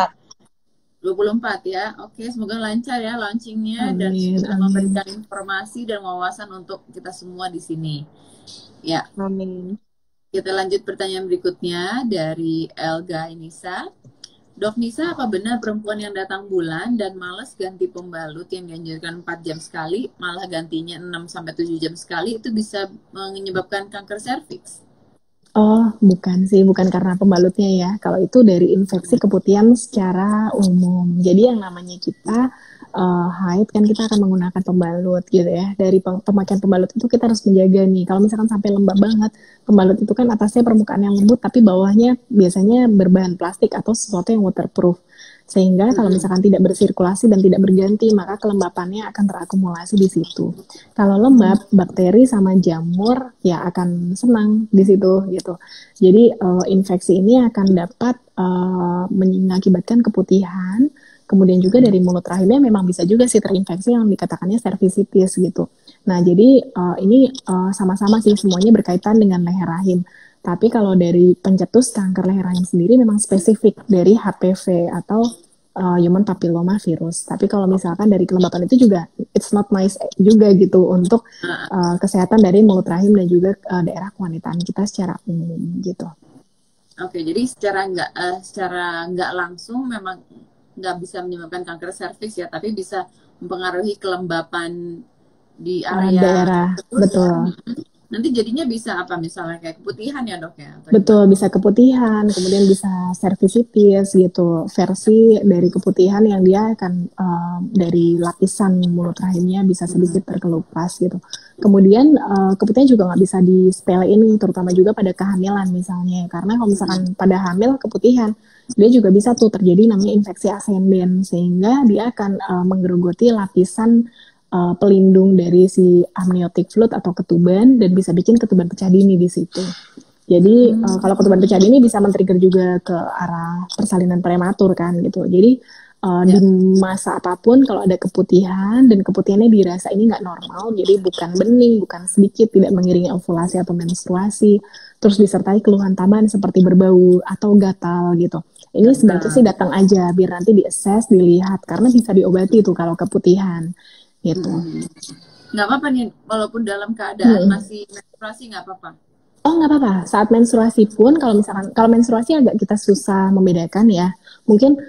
24 ya. Oke, semoga lancar ya launchingnya dan bisa memberikan informasi dan wawasan untuk kita semua di sini. Ya. Amin. Kita lanjut pertanyaan berikutnya dari Elga Nisa. Dok Nisa, apa benar perempuan yang datang bulan dan malas ganti pembalut yang dianjurkan 4 jam sekali, malah gantinya 6-7 jam sekali, itu bisa menyebabkan kanker serviks? Oh, bukan sih, bukan karena pembalutnya ya. Kalau itu dari infeksi keputihan secara umum. Jadi yang namanya kita haid kan kita akan menggunakan pembalut gitu ya. Dari pemakaian pembalut itu kita harus menjaga nih. Kalau misalkan sampai lembab banget, pembalut itu kan atasnya permukaan yang lembut, tapi bawahnya biasanya berbahan plastik atau sesuatu yang waterproof. Sehingga kalau misalkan tidak bersirkulasi dan tidak berganti, maka kelembapannya akan terakumulasi di situ. Kalau lembab, bakteri sama jamur ya akan senang di situ gitu. Jadi infeksi ini akan dapat mengakibatkan keputihan. Kemudian juga dari mulut rahimnya memang bisa juga sih terinfeksi yang dikatakannya cervicitis gitu. Nah, jadi ini sama-sama sih semuanya berkaitan dengan leher rahim. Tapi kalau dari pencetus kanker leher rahim sendiri memang spesifik dari HPV atau human papilloma virus. Tapi kalau misalkan dari kelembapan itu juga it's not nice juga gitu untuk kesehatan dari mulut rahim dan juga daerah kewanitaan kita secara umum gitu. Oke, jadi secara nggak langsung memang nggak bisa menyebabkan kanker serviks ya, tapi bisa mempengaruhi kelembapan di area daerah, betul. Nanti jadinya bisa apa misalnya kayak keputihan ya dok ya? Atau Betul, gimana? bisa keputihan, kemudian bisa cervicitis gitu, versi dari keputihan yang dia akan dari lapisan mulut rahimnya bisa sedikit terkelupas gitu. Kemudian keputihan juga nggak bisa disepelein ini, terutama juga pada kehamilan misalnya, karena kalau misalkan pada hamil keputihan, dia juga bisa tuh terjadi namanya infeksi asenden, sehingga dia akan menggerogoti lapisan pelindung dari si amniotic fluid atau ketuban dan bisa bikin ketuban pecah dini di situ. Jadi kalau ketuban pecah dini bisa men-trigger juga ke arah persalinan prematur kan gitu. Jadi di masa apapun kalau ada keputihan dan keputihannya dirasa ini nggak normal, jadi bukan bening, bukan sedikit, tidak mengiringi ovulasi atau menstruasi, terus disertai keluhan tambahan seperti berbau atau gatal gitu. Ini sebaiknya sih datang aja biar nanti di-assess, dilihat karena bisa diobati tuh kalau keputihan gitu. Nggak apa-apa nih, walaupun dalam keadaan masih menstruasi nggak apa-apa. Oh nggak apa-apa, saat menstruasi pun kalau menstruasi agak kita susah membedakan ya, mungkin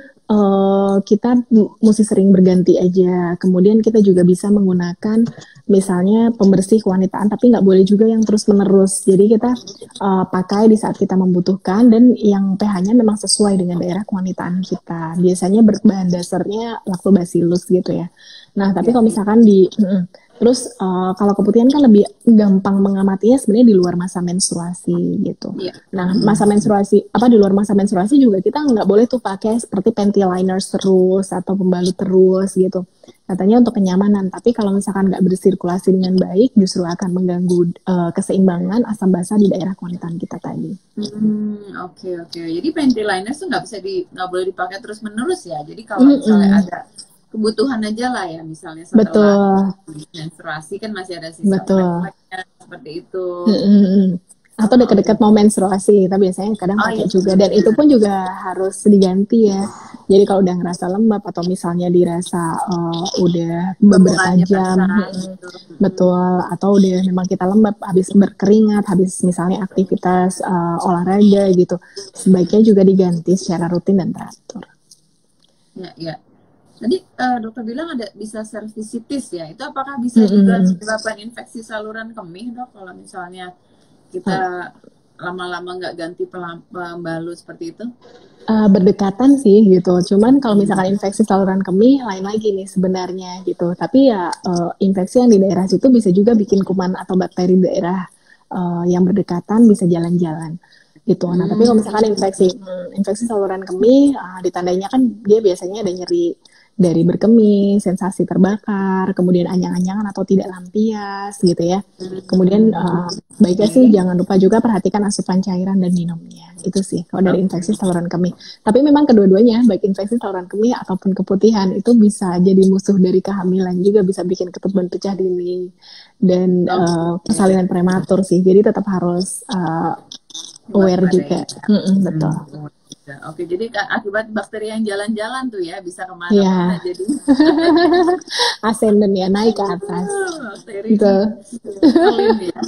kita mesti sering berganti aja. Kemudian kita juga bisa menggunakan misalnya pembersih kewanitaan, tapi nggak boleh juga yang terus-menerus. Jadi kita pakai di saat kita membutuhkan dan yang pH-nya memang sesuai dengan daerah kewanitaan kita. Biasanya berbahan dasarnya lactobacillus gitu ya. Nah, tapi kalau misalkan terus kalau keputihan kan lebih gampang mengamatinya sebenarnya di luar masa menstruasi gitu. Nah, masa menstruasi di luar masa menstruasi juga kita nggak boleh tuh pakai seperti panty liners terus atau pembalut terus gitu. Katanya untuk kenyamanan, tapi kalau misalkan nggak bersirkulasi dengan baik justru akan mengganggu keseimbangan asam basa di daerah kewanitaan kita tadi. Oke. Jadi panty liners tuh nggak boleh dipakai terus menerus ya. Jadi kalau misalnya ada kebutuhan aja lah ya, misalnya setelah menstruasi kan masih ada sisa flek-fleknya seperti itu. Atau dekat-dekat mau menstruasi, kita biasanya kadang pakai juga. Dan itu pun juga harus diganti ya. Jadi kalau udah ngerasa lembab atau misalnya dirasa udah beberapa jam, betul, atau udah memang kita lembab, habis berkeringat, habis misalnya aktivitas olahraga gitu, sebaiknya juga diganti secara rutin dan teratur. Ya. Tadi dokter bilang ada bisa cervicitis ya, itu apakah bisa juga menyebabkan infeksi saluran kemih dok kalau misalnya kita lama-lama nggak ganti pembalut seperti itu? Berdekatan sih gitu, cuman kalau misalkan infeksi saluran kemih lain lagi nih sebenarnya gitu, tapi ya infeksi yang di daerah situ bisa juga bikin kuman atau bakteri daerah yang berdekatan bisa jalan-jalan gitu. Nah tapi kalau misalkan infeksi saluran kemih ditandainya kan dia biasanya ada nyeri dari berkemih, sensasi terbakar, kemudian anyang-anyangan atau tidak lampias gitu ya. Kemudian baiknya sih jangan lupa juga perhatikan asupan cairan dan minumnya. Itu sih kalau dari infeksi saluran kemih. Tapi memang kedua-duanya, baik infeksi saluran kemih ataupun keputihan itu bisa jadi musuh dari kehamilan, juga bisa bikin ketuban pecah dini dan persalinan prematur sih. Jadi tetap harus aware juga. Betul. Oke, jadi akibat bakteri yang jalan-jalan tuh ya bisa kemana-mana jadi ascendant ya, naik ke atas. Bakteri ya.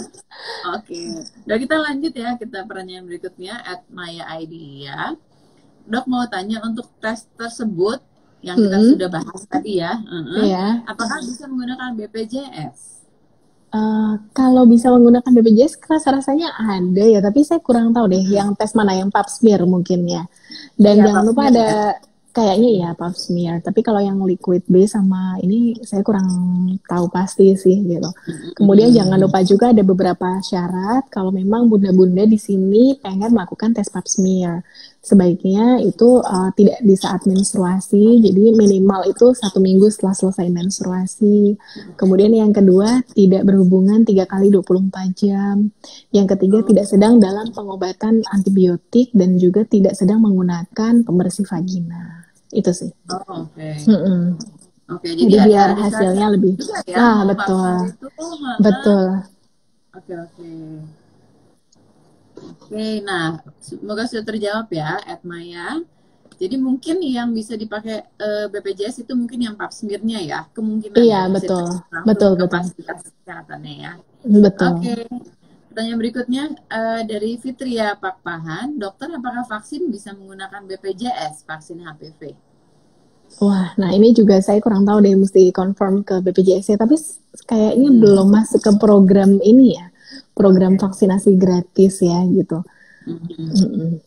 Oke, udah kita lanjut ya, kita pertanyaan berikutnya @maya_id ya. Dok mau tanya untuk tes tersebut yang kita sudah bahas tadi ya, apakah bisa menggunakan BPJS? Kalau bisa menggunakan BPJS, rasanya ada ya, tapi saya kurang tahu deh yang tes mana, yang pap smear mungkin ya. Dan jangan lupa ada kayaknya ya pap smear, tapi kalau yang liquid base sama ini saya kurang tahu pasti sih gitu. Kemudian jangan lupa juga ada beberapa syarat kalau memang bunda-bunda di sini pengen melakukan tes pap smear. Sebaiknya itu tidak di saat menstruasi, jadi minimal itu 1 minggu setelah selesai menstruasi. Kemudian yang kedua, tidak berhubungan 3 kali 24 jam. Yang ketiga, tidak sedang dalam pengobatan antibiotik dan juga tidak sedang menggunakan pembersih vagina. Itu sih. Oke, jadi biar hasilnya lebih. Betul. Betul. Oke. Oke, nah semoga sudah terjawab ya, Maya. Jadi mungkin yang bisa dipakai BPJS itu mungkin yang pap smear-nya ya, kemungkinan. Iya, betul. Kapasitas kesehatannya ya. Betul. Oke. Pertanyaan berikutnya dari Fitria Pakpahan, dokter apakah vaksin bisa menggunakan BPJS, vaksin HPV? Wah, nah ini juga saya kurang tahu deh, mesti confirm ke BPJS ya, tapi kayaknya belum masuk ke program ini ya. program vaksinasi gratis ya gitu.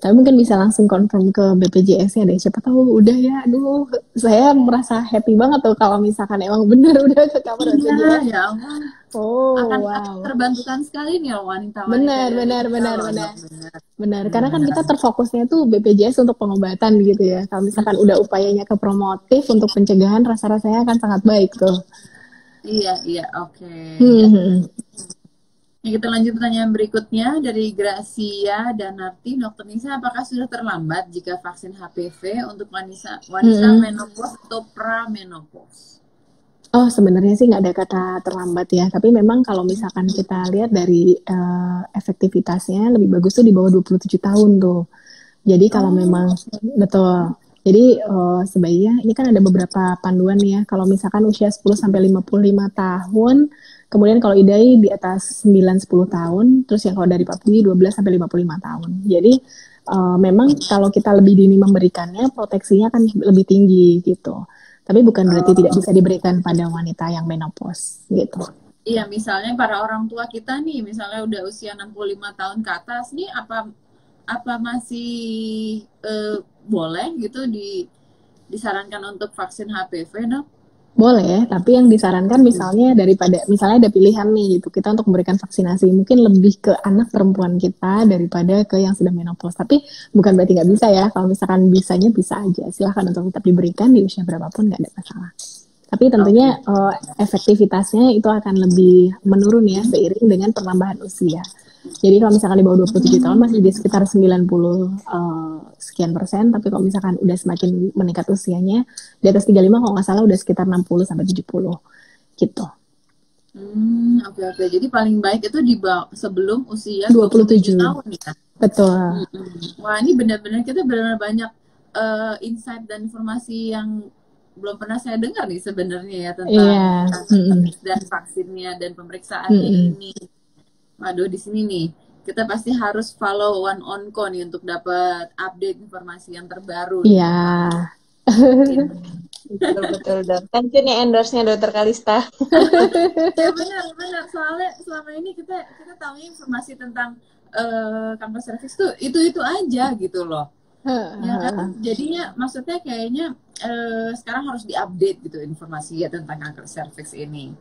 Tapi mungkin bisa langsung confirm ke BPJS ya deh. Siapa tahu udah ya. Aduh, saya merasa happy banget tuh kalau misalkan emang bener udah ke cover Iya, BPJS. ya ampun. Oh, Akan wow. terbantukan sekali nih wanita-wanita Benar, Indonesia benar, benar, loh, benar. Dok. Benar. Benar, karena kan kita terfokusnya tuh BPJS untuk pengobatan gitu ya. Kalau misalkan udah upayanya ke promotif untuk pencegahan, rasa-rasanya akan sangat baik tuh. Iya, oke. Ya. Hmm. Ya, kita lanjut pertanyaan berikutnya dari Gracia dan Narti. Dokter Nisa, apakah sudah terlambat jika vaksin HPV untuk wanita menopause atau pramenopause? Oh, sebenarnya sih nggak ada kata terlambat ya. Tapi memang kalau misalkan kita lihat dari efektivitasnya lebih bagus tuh di bawah 27 tahun tuh. Jadi kalau memang betul. Jadi sebaiknya ini kan ada beberapa panduan ya. Kalau misalkan usia 10 sampai 55 tahun, kemudian kalau IDAI di atas 9-10 tahun, terus yang kalau dari PAPDI 12 sampai 55 tahun. Jadi memang kalau kita lebih dini memberikannya, proteksinya kan lebih tinggi gitu. Tapi bukan berarti tidak bisa diberikan pada wanita yang menopause gitu. Iya, misalnya para orang tua kita nih, misalnya udah usia 65 tahun ke atas nih, apa masih boleh gitu disarankan untuk vaksin HPV, Dok? Boleh, tapi yang disarankan misalnya misalnya ada pilihan nih gitu, kita untuk memberikan vaksinasi mungkin lebih ke anak perempuan kita daripada ke yang sudah menopause. Tapi bukan berarti nggak bisa ya, kalau misalkan bisanya bisa aja, silahkan untuk tetap diberikan di usia berapapun nggak ada masalah. Tapi tentunya efektivitasnya itu akan lebih menurun ya seiring dengan penambahan usia. Jadi kalau misalkan di bawah 27 tahun masih di sekitar 90 sekian persen, tapi kalau misalkan udah semakin meningkat usianya, di atas 35 kalau nggak salah udah sekitar 60 sampai 70 gitu. Oke. Jadi paling baik itu sebelum usia 27 tahun ya. Betul. Wah, ini benar-benar kita benar-benar banyak insight dan informasi yang belum pernah saya dengar nih sebenarnya ya tentang dan vaksinnya dan pemeriksaannya ini. Waduh, di sini nih kita pasti harus follow One On Co nih untuk dapat update informasi yang terbaru. Iya. Betul, Dok. Thank you nih endorse-nya Dokter Kalista. Ya benar. Soalnya selama ini kita tahu informasi tentang kanker serviks tuh itu aja gitu loh. Ya kan? Jadinya maksudnya kayaknya sekarang harus diupdate gitu informasi ya tentang kanker serviks ini.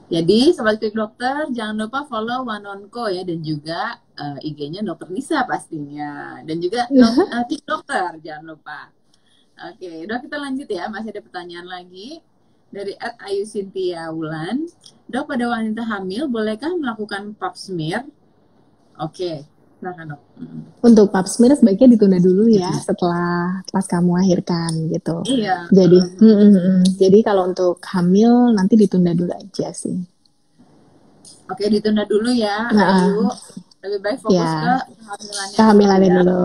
Jadi Sobat Klik Dokter jangan lupa follow One On Co ya dan juga IG-nya Dokter Nisa pastinya dan juga Klik Dokter jangan lupa. Oke, udah kita lanjut ya, masih ada pertanyaan lagi dari @Ayu Wulan. Dok, pada wanita hamil bolehkah melakukan pap smear? Oke. Silakan, Dok. Untuk pap smear sebaiknya ditunda dulu ya setelah pas kamu melahirkan gitu. Iya. Jadi kalau untuk hamil nanti ditunda dulu aja sih. Oke, ditunda dulu ya. Ayu. Lebih baik fokus ke kehamilannya dulu.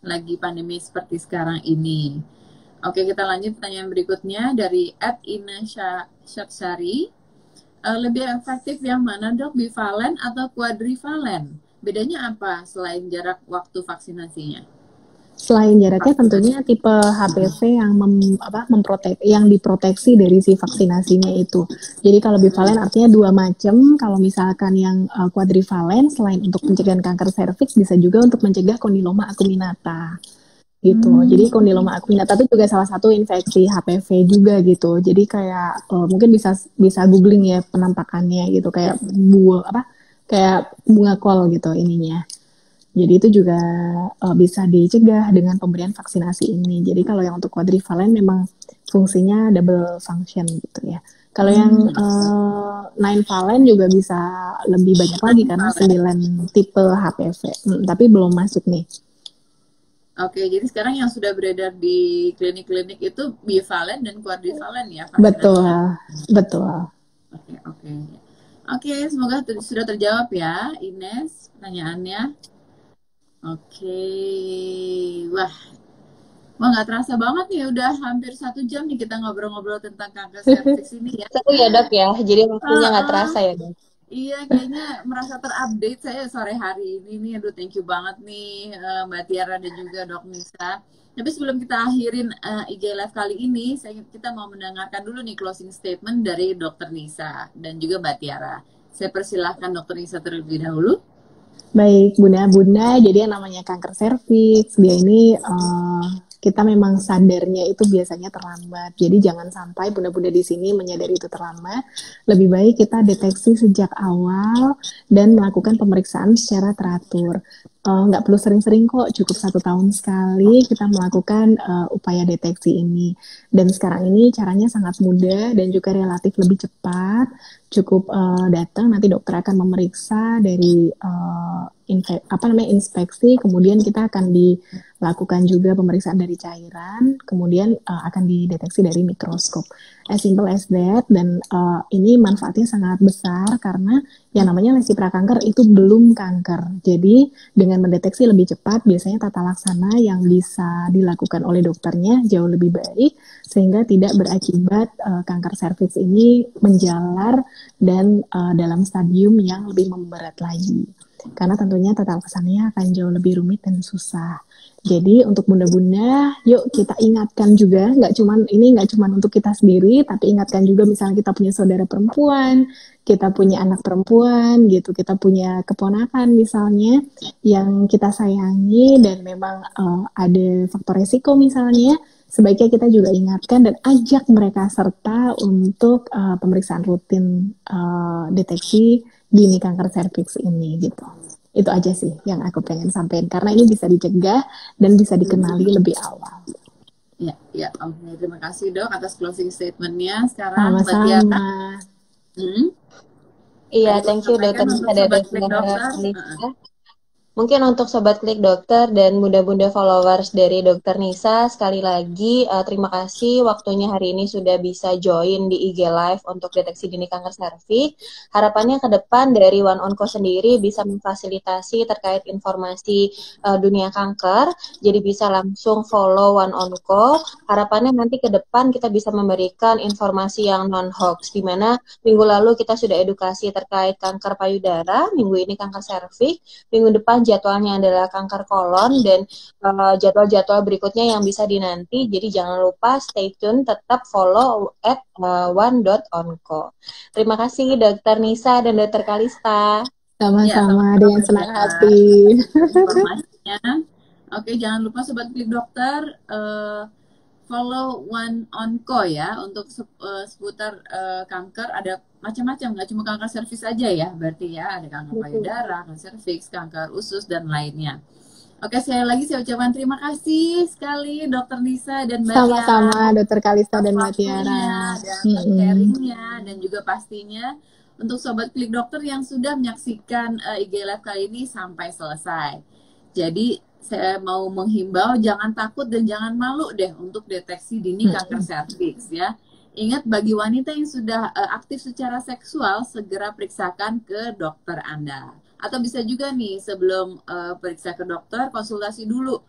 Lagi pandemi seperti sekarang ini. Oke, kita lanjut pertanyaan berikutnya dari @Ina Syaksari. Lebih efektif yang mana, Dok? Bivalen atau kuadrivalen? Bedanya apa selain jarak waktu vaksinasinya? Selain jaraknya tentunya tipe HPV yang yang diproteksi dari si vaksinasinya itu. Jadi kalau bivalen artinya dua macam. Kalau misalkan yang kuadrivalen selain untuk pencegahan kanker serviks bisa juga untuk mencegah kondiloma acuminata. Gitu. Jadi kondiloma acuminata itu juga salah satu infeksi HPV juga gitu. Jadi kayak mungkin bisa googling ya penampakannya gitu kayak kayak bunga kol gitu ininya. Jadi itu juga bisa dicegah dengan pemberian vaksinasi ini. Jadi kalau yang untuk quadrivalen memang fungsinya double function gitu ya. Kalau yang 9 valen juga bisa lebih banyak lagi karena 9 tipe HPV. Tapi belum masuk nih. Oke, jadi sekarang yang sudah beredar di klinik-klinik itu bivalen dan quadrivalen ya? Betul. Oke, semoga sudah terjawab ya, Ines, pertanyaannya. Oke, wah nggak terasa banget nih, udah hampir 1 jam nih kita ngobrol-ngobrol tentang kanker serviks ini ya. Seru ya, Dok ya, jadi waktunya nggak terasa ya, Dok. Iya, kayaknya merasa terupdate saya sore hari ini nih. Aduh, thank you banget nih Mbak Tiara dan juga Dok Nisa. Tapi sebelum kita akhirin IG Live kali ini, kita mau mendengarkan dulu nih closing statement dari Dr. Nisa dan juga Mbak Tiara. Saya persilahkan Dokter Nisa terlebih dahulu. Baik, Bunda-Bunda, jadi yang namanya kanker serviks, dia ini kita memang sadarnya itu biasanya terlambat. Jadi jangan sampai Bunda-Bunda di sini menyadari itu terlambat. Lebih baik kita deteksi sejak awal dan melakukan pemeriksaan secara teratur. Nggak perlu sering-sering kok, cukup 1 tahun sekali kita melakukan upaya deteksi ini. Dan sekarang ini caranya sangat mudah dan juga relatif lebih cepat. Cukup datang, nanti dokter akan memeriksa dari inspeksi, kemudian kita akan dilakukan juga pemeriksaan dari cairan, kemudian akan dideteksi dari mikroskop. As simple as that, dan ini manfaatnya sangat besar karena yang namanya lesi prakanker itu belum kanker. Jadi dengan mendeteksi lebih cepat, biasanya tata laksana yang bisa dilakukan oleh dokternya jauh lebih baik, sehingga tidak berakibat kanker serviks ini menjalar dan dalam stadium yang lebih memberat lagi. Karena tentunya tata laksananya akan jauh lebih rumit dan susah. Jadi untuk bunda-bunda, yuk kita ingatkan juga, nggak cuman untuk kita sendiri, tapi ingatkan juga misalnya kita punya saudara perempuan, kita punya anak perempuan, gitu, kita punya keponakan misalnya yang kita sayangi dan memang ada faktor resiko misalnya, sebaiknya kita juga ingatkan dan ajak mereka serta untuk pemeriksaan rutin deteksi dini kanker serviks ini gitu. Itu aja sih yang aku pengen sampaikan karena ini bisa dicegah dan bisa dikenali lebih awal. Ya, oke. Terima kasih Dok atas closing statement-nya. Sekarang sama-sama. Iya, thank you Dokter Nisa dari Mungkin untuk Sobat Klik Dokter dan bunda-bunda followers dari Dokter Nisa, sekali lagi terima kasih waktunya hari ini sudah bisa join di IG Live untuk deteksi dini kanker serviks. Harapannya ke depan dari One On Co sendiri bisa memfasilitasi terkait informasi dunia kanker, jadi bisa langsung follow One On Co. Harapannya nanti ke depan kita bisa memberikan informasi yang non-hoax, di mana minggu lalu kita sudah edukasi terkait kanker payudara, minggu ini kanker serviks, minggu depan jadwalnya adalah kanker kolon dan jadwal-jadwal berikutnya yang bisa dinanti. Jadi jangan lupa stay tune, tetap follow at one.onco. Terima kasih Dokter Nisa dan Dokter Kalista. Sama-sama dengan senang hati. Informasinya. Oke, jangan lupa Sobat Klik Dokter follow One On Co ya untuk seputar kanker. Ada macam-macam, nggak cuma kanker serviks aja ya, berarti ya ada kanker payudara, kanker serviks, kanker usus dan lainnya. Oke, sekali lagi saya ucapkan terima kasih sekali Dokter Nisa dan Mbak Tiara. Sama-sama Dokter Kalista dan Mbak Tiara. Dan sharingnya dan juga pastinya untuk Sobat Klik Dokter yang sudah menyaksikan IG Live kali ini sampai selesai. Jadi saya mau menghimbau jangan takut dan jangan malu deh untuk deteksi dini kanker serviks ya. Ingat bagi wanita yang sudah aktif secara seksual segera periksakan ke dokter Anda. Atau bisa juga nih sebelum periksa ke dokter konsultasi dulu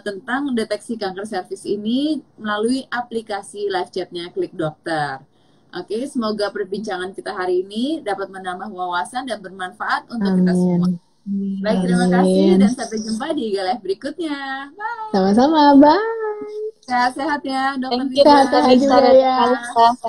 tentang deteksi kanker serviks ini melalui aplikasi live chatnya Klik Dokter. Oke, semoga perbincangan kita hari ini dapat menambah wawasan dan bermanfaat untuk kita semua. Baik, terima kasih dan sampai jumpa di Live berikutnya. Bye. Sama-sama, bye. Sehat-sehat ya, Dokter Nisa. Sehat juga ya.